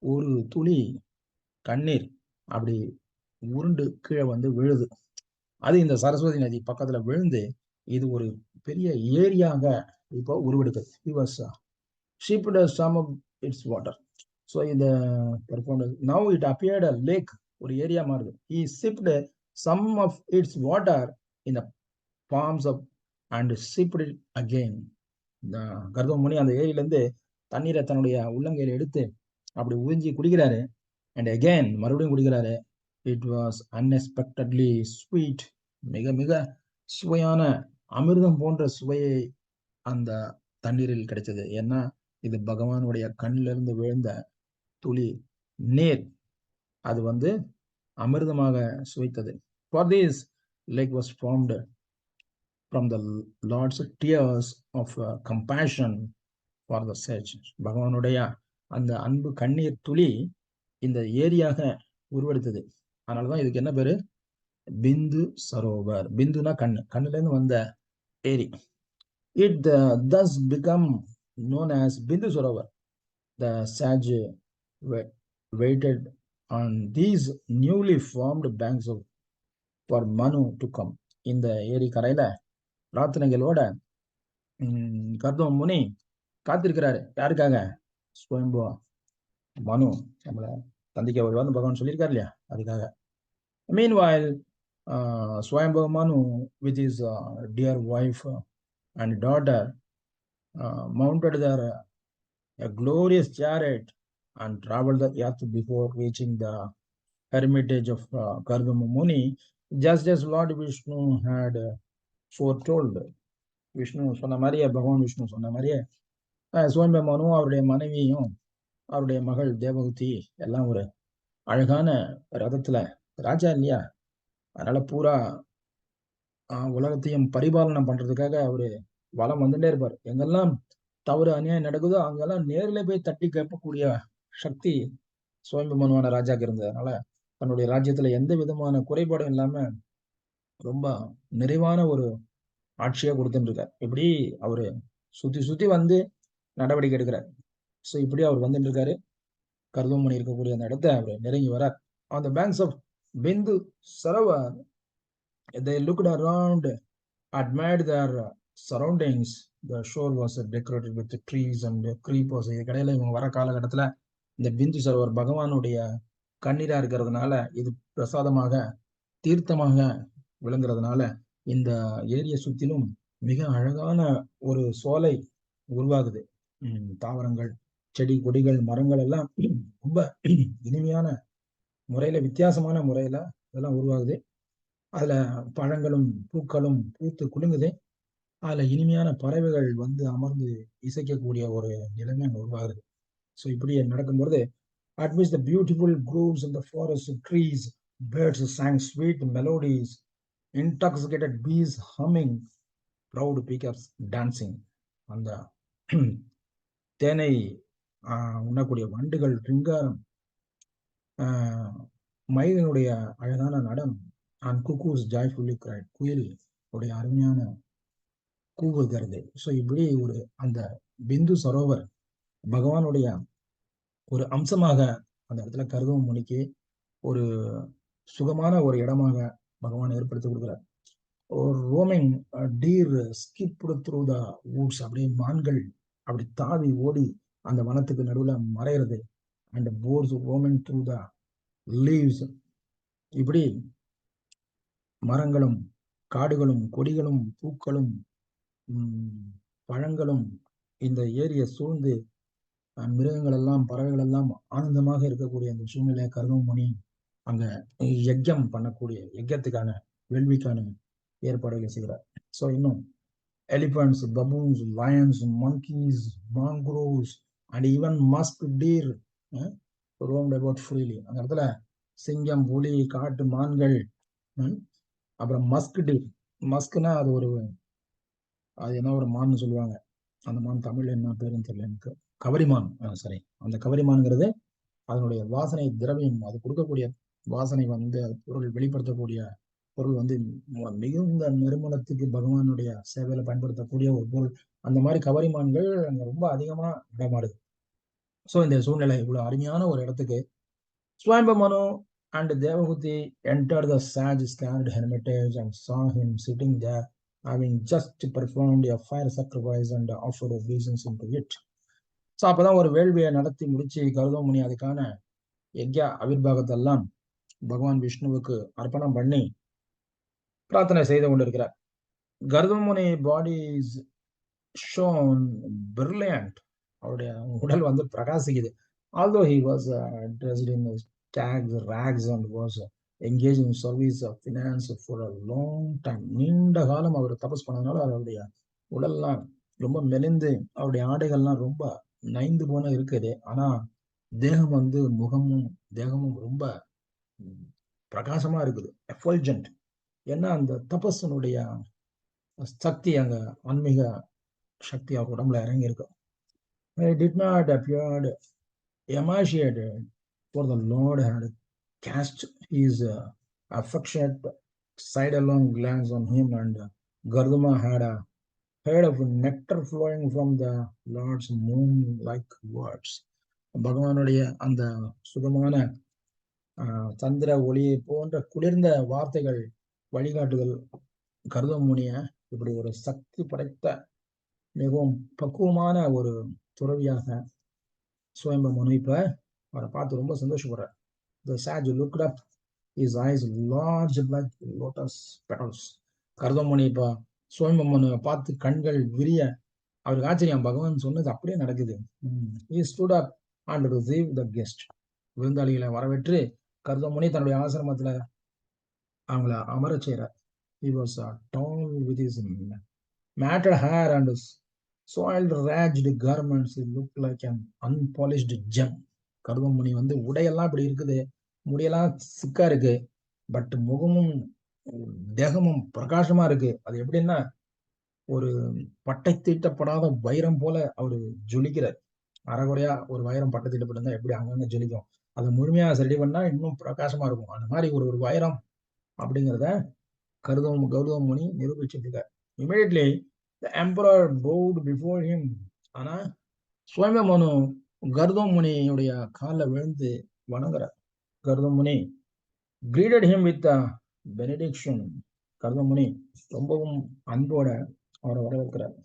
ஒரு துளி கண்ணீர் அப்படி உருண்டு கீழே வந்து விழுது. அது இந்த சரஸ்வதி நதி பக்கத்துல விழுந்து இது ஒரு பெரிய ஏரியாக இப்போ உருவெடுக்குது. He was shipped some of its water. So இந்த performed now it appeared a lake, ஒரு ஏரியா மாறுது. He sipped some of its water in the palms of and sipped it again. கர்தமுனி அந்த ஏரியில இருந்து தண்ணீரை தன்னுடைய உள்ளங்கையில எடுத்து அப்படி உறிஞ்சி குடிக்கிறாரு. அண்ட் அகெயின் மறுபடியும் குடிக்கிறாரு. It was unexpectedly sweet. மிக மிக சுவையான அமிர்தம் போன்ற சுவையை அந்த தண்ணீரில் கிடைச்சது. ஏன்னா இது பகவானுடைய கண்ணில இருந்து விழுந்த துளி நீர், அது வந்து அமிர்தமாக சுவைத்தது. For this lake was formed from the Lord's tears of compassion for the sage. பகவானுடைய அந்த அன்பு கண்ணீர் துளி இந்த ஏரியாக உருவெடுத்தது. அதனாலதான் இதுக்கு என்ன பேரு, பிந்து சரோவர். பிந்துனா கண்ணு, கண்ணுல இருந்து வந்த ஏரி. It thus become known as Bindu Sarovar. The sage waited on these newly formed banks of for Manu to come. இந்த ஏரி கரையில பிரார்த்தனைகளோட கர்தம முனி காத்திருக்கிறாரு. யாருக்காக? ஸ்வயம்பு மனு நம்மள தந்திக்க வருவான்னு பகவான் சொல்லியிருக்காரு இல்லையா, அதுக்காக. Meanwhile, Swayambhu Manu with his dear wife and daughter mounted their a glorious chariot and traveled the earth before reaching the hermitage of Kardama Muni, just as Lord Vishnu had foretold. Vishnu சொன்ன மாதிரியே, பகவான் விஷ்ணு சொன்ன மாதிரியே சுவம்பெருமானும் அவருடைய மனைவியும் அவருடைய மகள் தேவகுதி எல்லாம் ஒரு அழகான ரதத்துல, ராஜா இல்லையா, அதனால பூரா உலகத்தையும் பரிபாலனை பண்றதுக்காக அவரு வலம் வந்துட்டே இருப்பார். எங்கெல்லாம் தவறு அநியாயம் நடக்குதோ அங்கெல்லாம் நேரில் போய் தட்டி கேட்கக்கூடிய சக்தி சுவம்பெருமானான ராஜாக்கு இருந்தது. அதனால தன்னுடைய ராஜ்யத்துல எந்த விதமான குறைபாடும் இல்லாம ரொம்ப நிறைவான ஒரு ஆட்சியா கொடுத்துட்டு இருக்கார். இப்படி அவரு சுத்தி சுத்தி வந்து நடவடிக்கை எடுக்கிறார். ஸோ இப்படி அவர் வந்துட்டு இருக்காரு. கர்தமணி இருக்கக்கூடிய அந்த இடத்த அவர் நெருங்கி வரார். On the banks of Bindu Sarovar, they looked around, admired their surroundings. The shore was decorated with trees and creepers. இது கடையில இவங்க வர காலகட்டத்துல இந்த பிந்து சரோவர் பகவானுடைய கண்ணீரா இருக்கிறதுனால, இது பிரசாதமாக தீர்த்தமாக விளங்குறதுனால இந்த ஏரியை சுத்திலும் மிக அழகான ஒரு சோலை உருவாகுது. தாவரங்கள், செடி கொடிகள், மரங்கள் எல்லாம் ரொம்ப இனிமையான முறையில, வித்தியாசமான முறையில இதெல்லாம் உருவாகுது. அதுல பழங்களும் பூக்களும் பூத்து குலுங்குது. அதுல இனிமையான பறவைகள் வந்து அமர்ந்து இசைக்கக்கூடிய ஒரு நிலைமை அங்க உருவாகுது. ஸோ இப்படி நடக்கும்போது, amidst the beautiful groves in the forest, trees, birds sang sweet melodies, intoxicated bees humming, proud peacocks dancing. அந்த தேனை உண்ணக்கூடிய வண்டுகள் ரிங்காரம், மயிலினுடைய அழகான நடனம், and cuckoos joyfully cried, குயில் உடைய அருமையான கூவுகிறது. ஸோ இப்படி ஒரு அந்த பிந்து சரோவர் பகவானுடைய ஒரு அம்சமாக அந்த இடத்துல கர்தம முனிக்கு ஒரு சுகமான ஒரு இடமாக பகவான் ஏற்படுத்தி கொடுக்கிறார். ஒரு roaming deer skipped through the woods, அப்படியே மான்கள் அப்படி தாவி ஓடி அந்த வனத்துக்கு நடுவுல மறைகிறது. And boars roaming through the leaves, இப்படி மரங்களும் காடுகளும் கொடிகளும் பூக்களும் பழங்களும் இந்த ஏரியை சூழ்ந்து மிருகங்கள் எல்லாம் பறவைகள் எல்லாம் ஆனந்தமாக இருக்கக்கூடிய அந்த சூழ்நிலையை கர்தம முனி அங்க யஜ்யம் பண்ணக்கூடிய, யஜ்யத்துக்கான வேள்விக்கான ஏற்பாடுகள் செய்கிறார். ஸோ இன்னும் elephants, baboons, lions, monkeys, mangroves and even musk deer roamed about freely. அந்த இடத்துல சிங்கம், புலி, காட்டு மான்கள், அப்புறம் மஸ்க் டீர். மஸ்க்னா அது ஒரு, அது என்ன ஒரு மான்னு சொல்லுவாங்க, அந்த மான் தமிழ்ல என்ன பேருன்னு தெரியல எனக்கு, கவரிமான். சரி, அந்த கவரிமான்ங்கிறது அதனுடைய வாசனை திரவியம், அது கொடுக்கக்கூடிய வாசனை வந்து பொருள் வெளிப்படுத்தக்கூடிய பொருள் வந்து மிகுந்த நறுமணத்துக்கு பகவானுடைய சேவையில பயன்படுத்தக்கூடிய ஒரு பொருள். அந்த மாதிரி கவரிமான்கள் அங்க ரொம்ப அதிகமா இடமாடுது. ஸோ இந்த சூழ்நிலை இவ்வளவு அருமையான ஒரு இடத்துக்கு ஸ்வயம்பமனு and Devahuti entered the sage-scarred hermitage and saw him sitting there, having just performed a fire sacrifice and offered obeisance into it. So அப்பதான் ஒரு வேள்வியை நடத்தி முடிச்சு கர்தம முனி அதுக்கான யஜ்ய அவிர்வாகத்தெல்லாம் பகவான் விஷ்ணுவுக்கு அர்ப்பணம் பண்ணி பிரார்த்தனை செய்து கொண்டிருக்கிறார். கர்தம முனி பாடி இஸ் ஷோன் பிரில்லியன்ட், அவருடைய உடல் வந்து பிரகாசிக்குது. although he was dressed in tags, rags and was engaged in service of finance for a long time. நீண்ட காலம் அவர் தபஸ் பண்ணதுனால அவருடைய உடல்லாம் ரொம்ப மெலிந்து, அவருடைய ஆடைகள்லாம் ரொம்ப நைந்து போன இருக்குது. ஆனா தேகம் வந்து முகமும் தேகமும் ரொம்ப பிரகாசமா இருக்குது, எஃபல்ஜென்ட். ஏன்னா அந்த தபஸனுடைய சக்தி, அங்க ஆன்மீக சக்தி அவர் உடம்புல இறங்கி இருக்கு. He did not appear emaciated, for the Lord had cast his affectionate sidelong glance on him, and Gardama had heard of nectar flowing from the Lord's moon-like words. பகவானுடைய அந்த சுகமான சந்திர ஒளியை போன்ற குளிர்ந்த வார்த்தைகள் வழிகாட்டுதல் கர்தம முனிய இப்படி ஒரு சக்தி படைத்த மிகவும் பக்குவமான ஒரு துறவியாக சுவயம்பமனு இப்ப அவரை பார்த்து ரொம்ப சந்தோஷப்படுறார். The sage looked up, his eyes large like lotus petals. Kardama முனி இப்ப சுவயம்பமனு பார்த்து கண்கள் விரிய, அவருக்கு ஆச்சரியம், பகவான் சொன்னது அப்படியே நடக்குது. He stood up and receive the guest. விருந்தாளிகளை வரவேற்று கர்தமுனி தன்னுடைய ஆசிரமத்துல அவங்கள அமர செய்கிறார். He was tall with his matted hair and soiled ragged garments. He looked like an unpolished gem. கர்தமுனி வந்து உடையெல்லாம் இப்படி இருக்குது, முடியெல்லாம் சிக்கா இருக்கு, பட் முகமும் தேகமும் பிரகாசமா இருக்கு. அது எப்படின்னா ஒரு பட்டை தீட்டப்படாத வைரம் போல அவரு ஜொலிக்கிறார். அரைகுறையா ஒரு வைரம் பட்டை தீட்டப்பட்டிருந்தா எப்படி அங்கங்க ஜொலிக்கும், அதை முழுமையா ரெடி பண்ணா இன்னும் பிரகாசமா இருக்கும். அந்த மாதிரி ஒரு வைரம் அப்படிங்கிறத கௌதம முனி நிரூபிச்சுட்டு இருக்கார். Immediately the emperor bowed before him. ஆனா சுயம்பு மனு கௌதம முனியுடைய காலில் விழுந்து வணங்குறார். கௌதம முனி greeted him with a benediction. Gautama முனி ரொம்பவும் அன்போட அவரை வரவேற்கிறார்.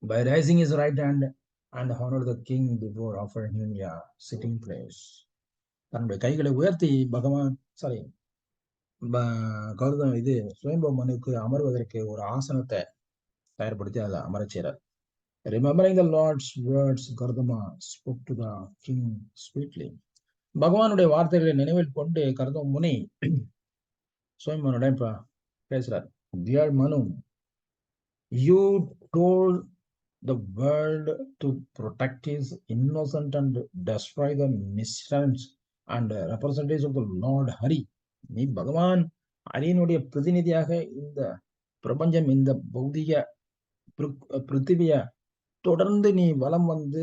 By raising his right hand and honored the king before offering him a sitting place. தன்னுடைய கைகளை உயர்த்தி கௌதம் சுயம்பு மனுக்கு அமர்வதற்கு ஒரு ஆசனத்தை தயார்படுத்தி அதை அமரச்சேரார். Remembering the Lord's words, Gardama spoke to the king sweetly. பகவானுடைய வார்த்தைகளை நினைவில் கொண்டு கர்தம முனி சுயம்பனுடன் பேசுறார். Dear Manu, you told the world to protect his innocent and destroy the miscreants and representatives of the Lord Hari. நீ பகவான் ஹரியினுடைய பிரதிநிதியாக இந்த பிரபஞ்சம், இந்த பௌதிக பிருத்திவிய தொடர்ந்து நீ வலம் வந்து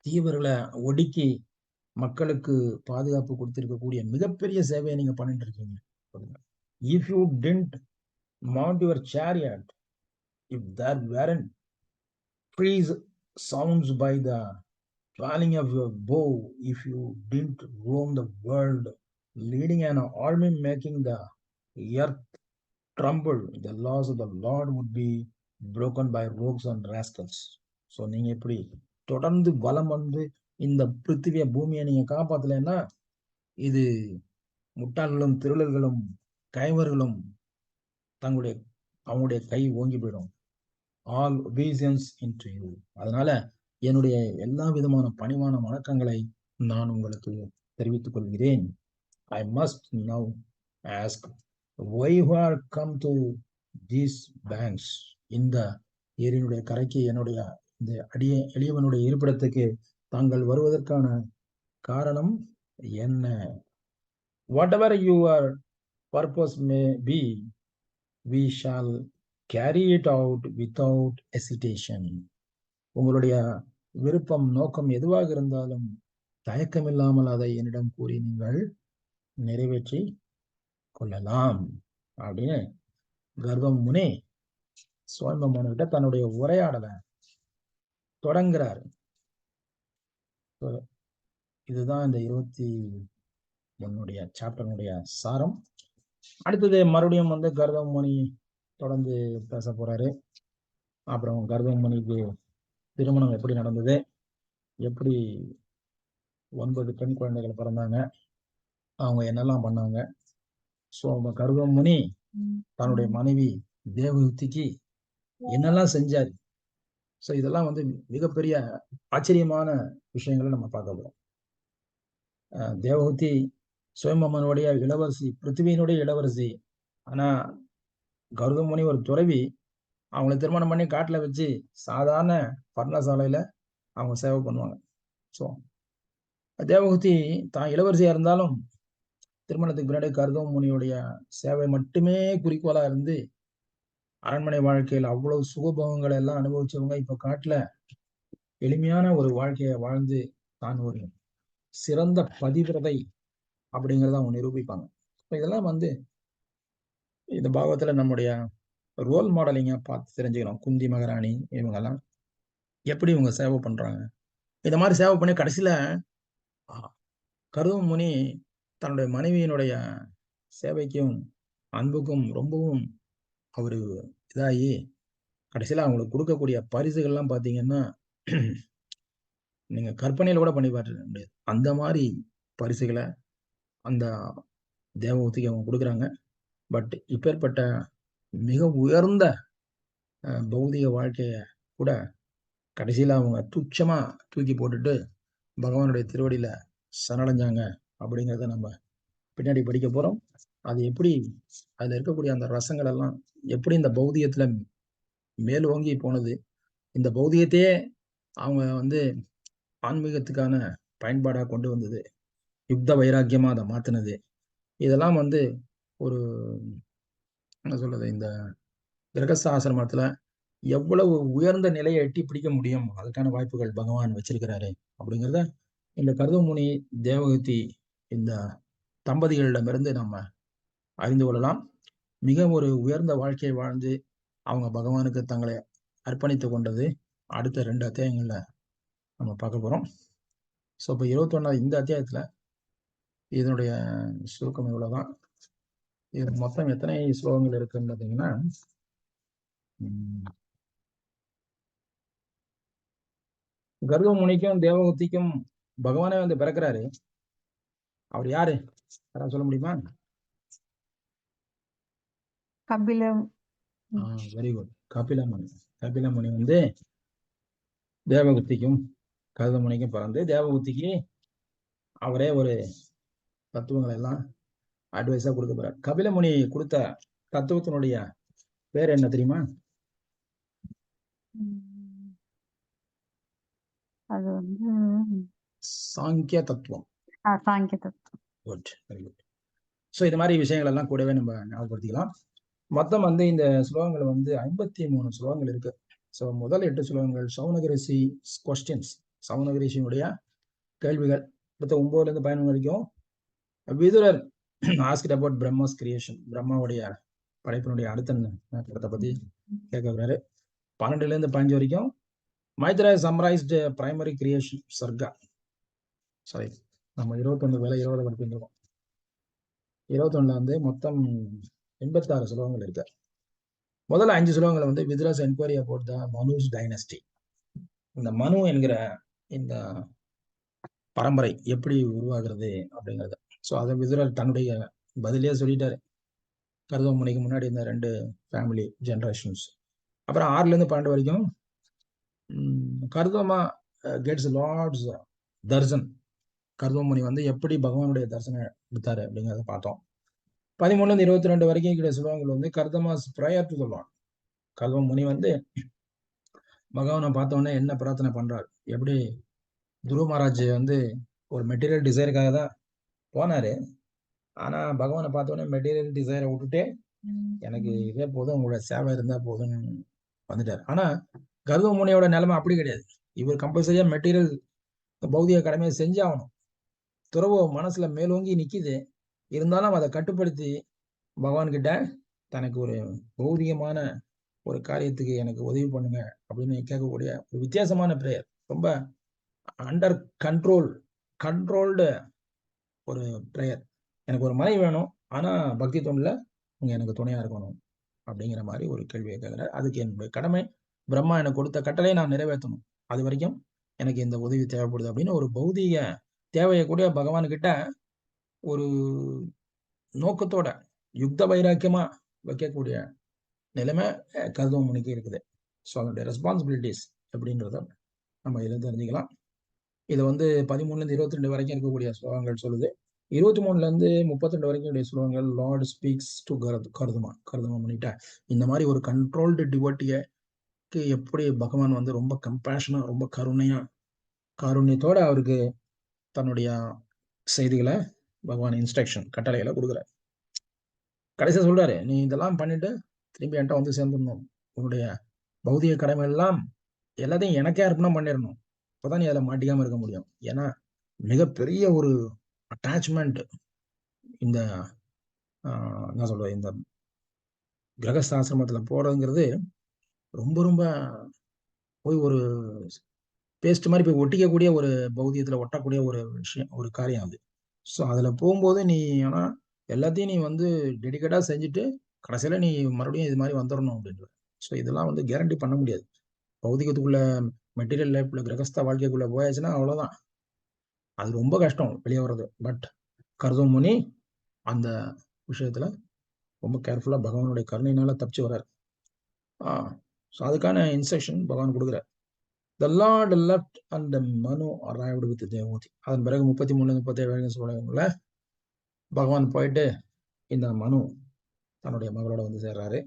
தீவர்களை ஒடுக்கி மக்களுக்கு பாதுகாப்பு கொடுத்திருக்கக்கூடிய மிகப்பெரிய சேவையை நீங்க பண்ணிட்டு இருக்கீங்க. If you didn't mount your chariot, if there weren't trees sounds by the twirling of your bow, if you didn't roam the world leading an army making the earth tremble, the laws of the Lord would be broken by rogues and rascals. So நீங்க எப்படி தொடர்ந்து வலம் வந்து இந்த பிருத்திவிய பூமியை நீங்க காப்பாத்தலைன்னா இது முட்டாள்களும் திருளர்களும் கைவர்களும் அவங்களுடைய கை ஓங்கி போயிடும். All obeisance into you. அதனால என்னுடைய எல்லா விதமான பணிவான வணக்கங்களை நான் உங்களுக்கு தெரிவித்துக் கொள்கிறேன். I must now ask, why you are come to these banks? இந்த ஏரியினுடைய கரைக்கு என்னுடைய இந்த எளியவனுடைய இருப்பிடத்துக்கு தாங்கள் வருவதற்கான காரணம் என்ன? Whatever your purpose may be, we shall carry it out without hesitation. உங்களுடைய விருப்பம் நோக்கம் எதுவாக இருந்தாலும் தயக்கமில்லாமல் அதை என்னிடம் கூறி நீங்கள் நிறைவேற்றி கொள்ளலாம் அப்படின்னு கௌதம முனி சுயம்பு மனுகிட்ட தன்னுடைய உரையாடலை தொடங்குறாரு. இதுதான் இந்த 21 சாப்டர்னுடைய சாரம். அடுத்தது மறுபடியும் வந்து கௌதம முனி தொடர்ந்து பேச போறாரு. அப்புறம் கௌதம முனிக்கு திருமணம் எப்படி நடந்தது, எப்படி 9 பெண் குழந்தைகள் பிறந்தாங்க, அவங்க என்னெல்லாம் பண்ணாங்க. ஸோ கௌதம முனி தன்னுடைய மனைவி தேவஹூதிக்கு என்னெல்லாம் செஞ்சாரு. ஸோ இதெல்லாம் வந்து மிகப்பெரிய ஆச்சரியமான விஷயங்களை நம்ம பார்க்க போறோம். தேவஹூதி சுயம்பனுடைய இளவரசி, பிருத்திவியினுடைய இளவரசி. ஆனா கௌதம முனி ஒரு துறவி. அவங்கள திருமணம் பண்ணி காட்டுல வச்சு சாதாரண பர்ணசாலையில அவங்க சேவை பண்ணுவாங்க. ஸோ தேவஹூதி தான் இளவரசியா இருந்தாலும் திருமணத்துக்கு பின்னாடி கௌதம முனியுடைய சேவை மட்டுமே குறிக்கோளா இருந்து அரண்மனை வாழ்க்கையில் அவ்வளவு சுகபோகங்களை எல்லாம் அனுபவிச்சவங்க இப்ப காட்டுல எளிமையான ஒரு வாழ்க்கையை வாழ்ந்து தான் ஒரு சிறந்த பதிவிரதை அப்படிங்கிறத அவங்க நிரூபிப்பாங்க. இதெல்லாம் வந்து இந்த பாகவத்துல நம்முடைய ரோல் மாடலிங்க பார்த்து தெரிஞ்சுக்கணும். குந்தி மகாராணி இவங்கெல்லாம் எப்படி இவங்க சேவை பண்றாங்க. இந்த மாதிரி சேவை பண்ணி கடைசியில கௌதம முனி தன்னுடைய மனைவியினுடைய சேவைக்கும் அன்புக்கும் ரொம்பவும் அவரு இதாகி கடைசியில அவங்களுக்கு கொடுக்கக்கூடிய பரிசுகள்லாம் பார்த்தீங்கன்னா நீங்க கற்பனையில கூட பண்ணி பார்க்க முடியாது. அந்த மாதிரி பரிசுகளை அந்த தேவஹூதிக்கு அவங்க கொடுக்குறாங்க. பட் இப்பேற்பட்ட மிக உயர்ந்த பௌதிக வாழ்க்கைய கூட கடைசியில அவங்க துச்சமா தூக்கி போட்டுட்டு பகவானுடைய திருவடியில சரணடைஞ்சாங்க அப்படிங்கிறத நம்ம பின்னாடி படிக்க போறோம். அது எப்படி அதுல இருக்கக்கூடிய அந்த ரசங்கள் எல்லாம் எப்படி இந்த பௌதிகத்துல மேலோங்கி போனது, இந்த பௌதிகத்தையே அவங்க வந்து ஆன்மீகத்துக்கான பயன்பாடா கொண்டு வந்தது, யுக்த வைராக்கியமா அதை மாத்தினது, இதெல்லாம் வந்து ஒரு என்ன சொல்றது, இந்த கிரகஸ்த ஆசிரமத்துல எவ்வளவு உயர்ந்த நிலையை எட்டி பிடிக்க முடியும், அதுக்கான வாய்ப்புகள் பகவான் வச்சிருக்கிறாரு அப்படிங்கிறத இந்த கருதமுனி தேவகத்தி இந்த தம்பதிகளிடமிருந்து நம்ம அறிந்து கொள்ளலாம். மிக ஒரு உயர்ந்த வாழ்க்கையை வாழ்ந்து அவங்க பகவானுக்கு தங்களை அர்ப்பணித்து கொண்டது அடுத்த 2 அத்தியாயங்கள்ல நம்ம பார்க்க போறோம். ஸோ இப்போ 21 இந்த அத்தியாயத்துல இதனுடைய சுருக்கம் இவ்வளவுதான். இது மொத்தம் எத்தனை ஸ்லோகங்கள் இருக்குன்னு பார்த்தீங்கன்னா, கர்வ முனிக்கும் தேவகத்திக்கும் பகவானே வந்து பிறக்கிறாரு. அவர் யாரு, யாராவது சொல்ல முடியுமா? Very good, Kapilamuni. கபிலமுனி வந்து தேவகுத்திக்கும் கருதமுனிக்கும் பிறந்து தேவகுத்திக்கு அவரே ஒரு தத்துவங்களை எல்லாம் அட்வைஸா கொடுக்க போறார். கபிலமுனி கொடுத்த தத்துவத்தினுடைய பேர் என்ன தெரியுமா? அது வந்து சாங்கிய தத்துவம். சாங்கிய தத்துவம். Good, very good. ஸோ இது மாதிரி விஷயங்கள் எல்லாம் கூடவே நம்ம ஞாபகப்படுத்திக்கலாம். மொத்தம் வந்து இந்த ஸ்லோகங்கள் வந்து 53 ஸ்லோகங்கள் இருக்கு. ஸோ முதல் 8 ஸ்லோகங்கள் சௌனகரிஷி கொஸ்டின்ஸ், சௌனகரிஷியினுடைய கேள்விகள். அடுத்த 9லேருந்து 11 வரைக்கும் விதுரர் ஆஸ்க்ட் அபவுட் பிரம்மாஸ் கிரியேஷன், பிரம்மாவுடைய படைப்பினுடைய அடுத்த நேரத்தை பத்தி கேட்கிறாரு. 12லேருந்து 15 வரைக்கும் Maitra summarised primary creation charkha. Sorry, நம்ம 21 வேலை 20 படிச்சுட்டு இருக்கோம். 21 வந்து மொத்தம் 86 ஸ்லோகங்கள் இருக்கு. முதல்ல 5 ஸ்லோகங்களை வந்து Vidura's enquiry about the Manu's dynasty, இந்த மனு என்கிற இந்த பரம்பரை எப்படி உருவாகிறது அப்படிங்கிறது. ஸோ அதை விதுரர் தன்னுடைய பதிலே சொல்லிட்டாரு. கருதமுனிக்கு முன்னாடி இந்த 2 ஃபேமிலி ஜெனரேஷன்ஸ். அப்புறம் 6லேருந்து 12 வரைக்கும் கருதமா கெட்ஸ் லார்ட்ஸ் தர்சன், கருதமுனி வந்து எப்படி பகவானுடைய தரிசனம் எடுத்தாரு அப்படிங்கிறத பார்த்தோம். 13லேருந்து 22 வரைக்கும் இருக்கிற ஸ்லோகங்கள் வந்து கர்தமாஸ் ப்ரேயர் டு த லார்ட். கருதமுனி வந்து பகவானை பார்த்தோன்னே என்ன பிரார்த்தனை பண்றாரு, எப்படி துருவ மகாராஜ் வந்து ஒரு மெட்டீரியல் டிசைருக்காக தான் போனாரு, ஆனா பகவானை பார்த்தோன்னே மெட்டீரியல் டிசைரை விட்டுட்டு எனக்கு இதே போதும், உங்களோட சேவை இருந்தா போதும்னு வந்துட்டார். ஆனா கருதமுனியோட நிலைமை அப்படி கிடையாது. இவர் கம்பல்சரியா மெட்டீரியல் பௌதிக கடமையை செஞ்சாகணும். துறவு மனசுல மேலோங்கி நிக்குது, இருந்தாலும் அதை கட்டுப்படுத்தி பகவான்கிட்ட தனக்கு ஒரு பௌதிகமான ஒரு காரியத்துக்கு எனக்கு உதவி பண்ணுங்க அப்படின்னு கேட்கக்கூடிய ஒரு வித்தியாசமான பிரேயர். ரொம்ப அண்டர் கண்ட்ரோல்டு ஒரு பிரேயர். எனக்கு ஒரு மனைவி வேணும், ஆனா பக்தி தொண்டில் நீங்க எனக்கு துணையா இருக்கணும் அப்படிங்கிற மாதிரி ஒரு கேள்வியை கேட்கிறார். அதுக்கு என்னுடைய கடமை, பிரம்மா எனக்கு கொடுத்த கட்டளை நான் நிறைவேற்றணும், அது வரைக்கும் எனக்கு இந்த உதவி தேவைப்படுது அப்படின்னு ஒரு பௌதிக தேவையை கூட பகவான்கிட்ட ஒரு நோக்கத்தோட யுக்த வைராக்கியமா வைக்கக்கூடிய நிலைமை கருதமுனிக்கு இருக்குது. ஸோ அதனுடைய ரெஸ்பான்சிபிலிட்டிஸ் அப்படின்றத நம்ம இதில் தெரிஞ்சுக்கலாம். இதை வந்து 13லேருந்து 22 வரைக்கும் இருக்கக்கூடிய ஸ்லோகங்கள் சொல்லுது. 23லேருந்து 32 வரைக்கும் உடைய ஸ்லோகங்கள் லார்ட் ஸ்பீக்ஸ் டு கருதமா முனிட்ட. இந்த மாதிரி ஒரு கண்ட்ரோல்டு டிவோட்டிக்கு எப்படி பகவான் வந்து ரொம்ப கம்பேஷனா, ரொம்ப காருண்யத்தோட அவருக்கு தன்னுடைய செய்திகளை பகவான் இன்ஸ்ட்ரக்ஷன் கட்டளைகளை கொடுக்குறாரு. கடைசியாக சொல்றாரு, நீ இதெல்லாம் பண்ணிட்டு திரும்பி என்கிட்ட வந்து சேர்ந்துடணும், உன்னுடைய பௌதிக கடமை எல்லாம் எல்லாத்தையும் எனக்கே அர்ப்பணம் பண்ணிடணும், அப்பதான் நீ அதில் மாட்டிக்காம இருக்க முடியும். ஏன்னா மிகப்பெரிய ஒரு அட்டாச்மெண்ட் இந்த என்ன சொல்றது, இந்த கிரகஸ்தாசிரமத்தில் போறதுங்கிறது ரொம்ப ரொம்ப போய் ஒரு பேஸ்ட் மாதிரி போய் ஒட்டிக்கக்கூடிய ஒரு பௌதியத்தில் ஒட்டக்கூடிய ஒரு விஷயம், ஒரு காரியம் அது. ஸோ அதில் போகும்போது நீ ஆனால் எல்லாத்தையும் நீ வந்து டெடிக்கேட்டாக செஞ்சுட்டு கடைசியில் நீ மறுபடியும் இது மாதிரி வந்துடணும் அப்படின்ற. ஸோ இதெல்லாம் வந்து கேரண்டி பண்ண முடியாது. பௌதிகத்துக்குள்ள மெட்டீரியல் லைஃப்ல கிரகஸ்த வாழ்க்கைக்குள்ள போயாச்சுன்னா அவ்வளோதான், அது ரொம்ப கஷ்டம் வெளியே வர்றது. பட் கருதமுனி அந்த விஷயத்துல ரொம்ப கேர்ஃபுல்லாக பகவானுடைய கருணையினால தப்பிச்சு வர்றாரு. ஸோ அதுக்கான இன்ஸ்ட்ரக்ஷன் பகவான் கொடுக்குறார். The Lord left and Manu arrived with Devoti. அதன் பிறகு 33-37 சொல்லுங்கள பகவான் போயிட்டு இந்த மனு தன்னுடைய மகளோட வந்து சேர்றாரு.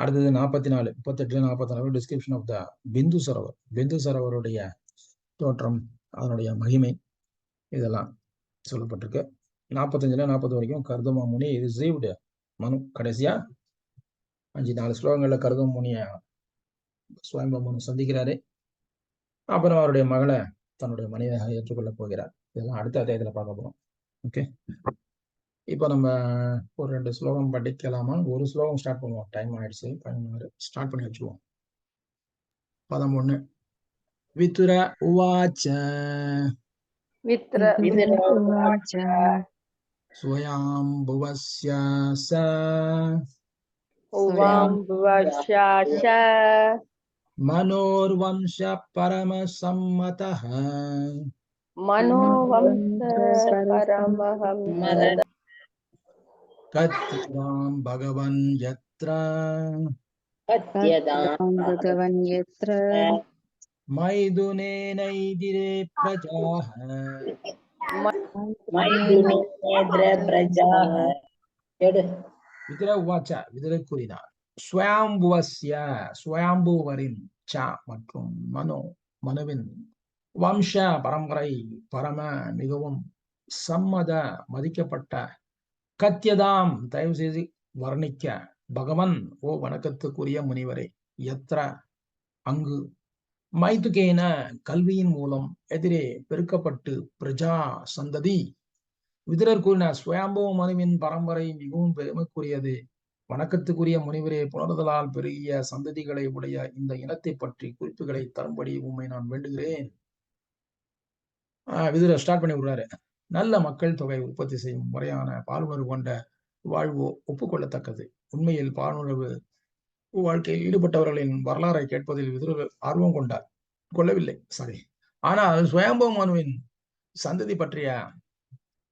அடுத்தது 44 38-44 டிஸ்கிரிப்ஷன் ஆஃப் த பிந்து சரோவர். பிந்து சரோவருடைய தோற்றம், அதனுடைய மகிமை, இதெல்லாம் சொல்லப்பட்டிருக்கு. 45-40 வரைக்கும் கர்தம முனி ரிசீவ்டு மனு. கடைசியா 5-4 ஸ்லோகங்கள்ல கர்தம முனிய சுயம்பு மனு சந்திக்கிறாரு. அப்புறம் அவருடைய மகளை தன்னுடைய மனைவியாக ஏற்றுக்கொள்ள போகிறார். இதெல்லாம் அடுத்த அத்தியாயத்துல பார்க்க போறோம். ஓகே, இப்போ நம்ம ஒரு 2 ஸ்லோகம் படிக்கலாமா? ஒரு ஸ்லோகம் ஸ்டார்ட் பண்ணுவோம். டைம் ஆயிடுச்சு, 11 ஸ்டார்ட் பண்ணி வச்சுக்குவோம். 11 விதுர உவாச்ச उवाच ஸ்வயாம்புவஸ்ய ச उवाम्बुवशाश மனோர்வம்ச பரமசம்மதः मनोवंश परमहंस கத்வாம் பகவன் யத்ர तत्त्वं भगवन् यत्र மைதுனேனைதிரே பிரஜாः விதுர உவாச்ச, விதுரை கூறினார். ஸ்வயம்புவஸ்ய, ஸ்வயம்புவரின் ச மற்றும் மனுவின் வம்ச பரம்பரை பரம மிகவும் சம்மத மதிக்கப்பட்ட கத்தியதாம் தயவு செய்து வர்ணிக்க பகவன் ஓ வணக்கத்துக்குரிய முனிவரே எத்திர அங்கு மைதுகேன கல்வியின் மூலம் எதிரே பெருக்கப்பட்டு பிரஜா சந்ததி. விதுரர் கூறின ஸ்வயம்பு மனுவின் பரம்பரை மிகவும் பெருமைக்குரியது. வணக்கத்துக்குரிய முனிவரே, புணர்தலால் பெருகிய சந்ததிகளை உடைய இந்த இனத்தை பற்றி குறிப்புகளை தரும்படி உண்மை நான் வேண்டுகிறேன். விதுரர் ஸ்டார்ட் பண்ணி விடுறாரு. நல்ல மக்கள் தொகை உற்பத்தி செய்யும் முறையான பாலுணர்வு கொண்ட வாழ்வு ஒப்புக்கொள்ளத்தக்கது. உண்மையில் பாலுணர்வு வாழ்க்கையில் ஈடுபட்டவர்களின் வரலாறை கேட்பதில் விதுரர் ஆர்வம் கொள்ளவில்லை. ஆனால் சுயம்பு மனுவின் சந்ததி பற்றிய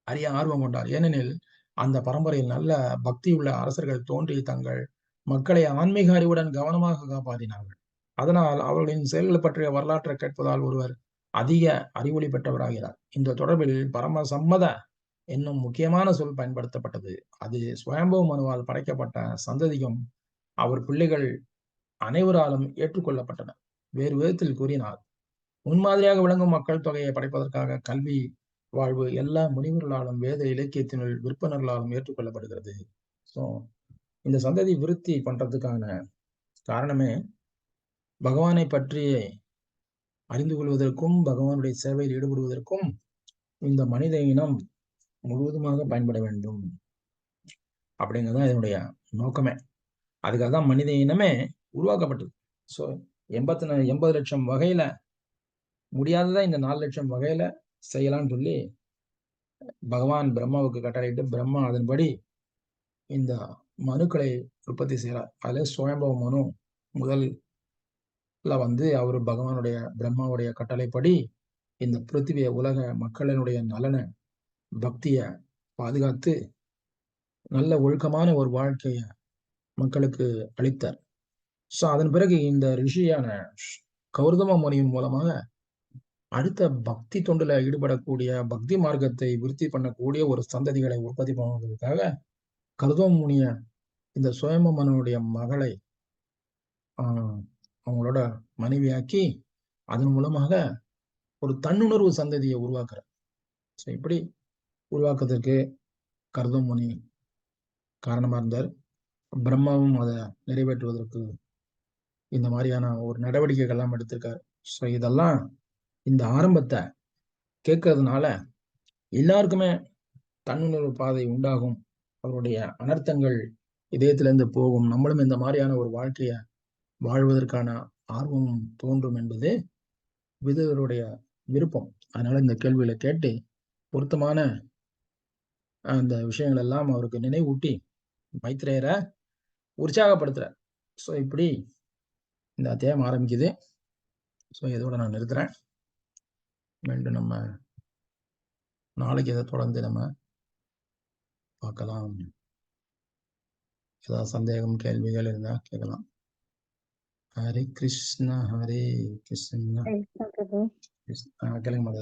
அறிய ஆர்வம் கொண்டார். ஏனெனில் அந்த பரம்பரையில் நல்ல பக்தியுள்ள அரசர்கள் தோன்றி தங்கள் மக்களை ஆன்மீக அறிவுடன் கவனமாக காப்பாற்றினார்கள். அதனால் அவர்களின் செயல்கள் பற்றிய வரலாற்றை கேட்பதால் ஒருவர் அதிக அறிவொளி பெற்றவராகிறார். இந்த தொடர்பில் பரமசம்மத என்னும் முக்கியமான சொல் பயன்படுத்தப்பட்டது. அது சுயம்பு மனுவால் படைக்கப்பட்ட சந்ததியும் அவர் பிள்ளைகள் அனைவராலும் ஏற்றுக்கொள்ளப்பட்டன. வேறு விதத்தில் கூறினார், முன்மாதிரியாக விளங்கும் மக்கள் தொகையை படைப்பதற்காக கல்வி வாழ்வு எல்லா முனிவர்களாலும் வேத இலக்கியத்தினுள் விற்பனர்களாலும் ஏற்றுக்கொள்ளப்படுகிறது. ஸோ இந்த சந்ததி விருத்தி பண்றதுக்கான காரணமே பகவானை பற்றி அறிந்து கொள்வதற்கும் பகவானுடைய சேவையில் ஈடுபடுவதற்கும் இந்த மனித இனம் முழுவதுமாக பயன்பட வேண்டும் அப்படிங்கிறதான் இதனுடைய நோக்கமே. அதுக்காக தான் மனித இனமே உருவாக்கப்பட்டது. ஸோ 80 லட்சம் வகையில முடியாததா இந்த 4 லட்சம் வகையில செய்யலாம்னு சொல்லி பகவான் பிரம்மாவுக்கு கட்டளையிட்டு பிரம்மா அதன்படி இந்த மனுக்களை உற்பத்தி செய்கிறார். அதுல சுயம்பவ மனு முதல்ல வந்து அவர் பகவானுடைய பிரம்மாவுடைய கட்டளைப்படி இந்த பிருத்திவிய உலக மக்களினுடைய நலனை பக்திய பாதுகாத்து நல்ல ஒழுக்கமான ஒரு வாழ்க்கைய மக்களுக்கு அளித்தார். ஸோ அதன் பிறகு இந்த ரிஷியான கௌதம முனியின் மூலமாக அடுத்த பக்தி தொண்டுல ஈடுபடக்கூடிய பக்தி மார்க்கத்தை விருத்தி பண்ணக்கூடிய ஒரு சந்ததிகளை உற்பத்தி பண்ணுவதற்காக கௌதம முனிய இந்த சுயம்பு மனுடைய மகளை அவங்களோட மனைவியாக்கி அதன் மூலமாக ஒரு தன்னுணர்வு சந்ததியை உருவாக்குற. ஸோ இப்படி உருவாக்குறதுக்கு கௌதம முனி காரணமா இருந்தார். பிரம்மாவும் அதை நிறைவேற்றுவதற்கு இந்த மாதிரியான ஒரு நடவடிக்கைகள்லாம் எடுத்திருக்காரு. ஸோ இதெல்லாம் இந்த ஆரம்பத்தை கேட்கறதுனால எல்லாருக்குமே தன்னுணர்வு பாதை உண்டாகும், அவருடைய அனர்த்தங்கள் இதயத்திலிருந்து போகும், நம்மளும் இந்த மாதிரியான ஒரு வாழ்க்கைய வாழ்வதற்கான ஆர்வம் தோன்றும் என்பது விதுரருடைய விருப்பம். அதனால இந்த கேள்வியில கேட்டு பொருத்தமான அந்த விஷயங்கள் எல்லாம் அவருக்கு நினைவூட்டி மைத்ரேயரை உற்சாகப்படுத்துறார். ஸோ இப்படி இந்த அத்தியாயம் ஆரம்பிக்குது. ஸோ இதோட நான் நிறுத்துறேன். மீண்டும் நம்ம நாளைக்கு இதை தொடர்ந்து நம்ம பார்க்கலாம். ஏதாவது சந்தேகம் கேள்விகள் இருந்தால் கேட்கலாம். Hare Krishna कृष्ण प्रभु Krishna.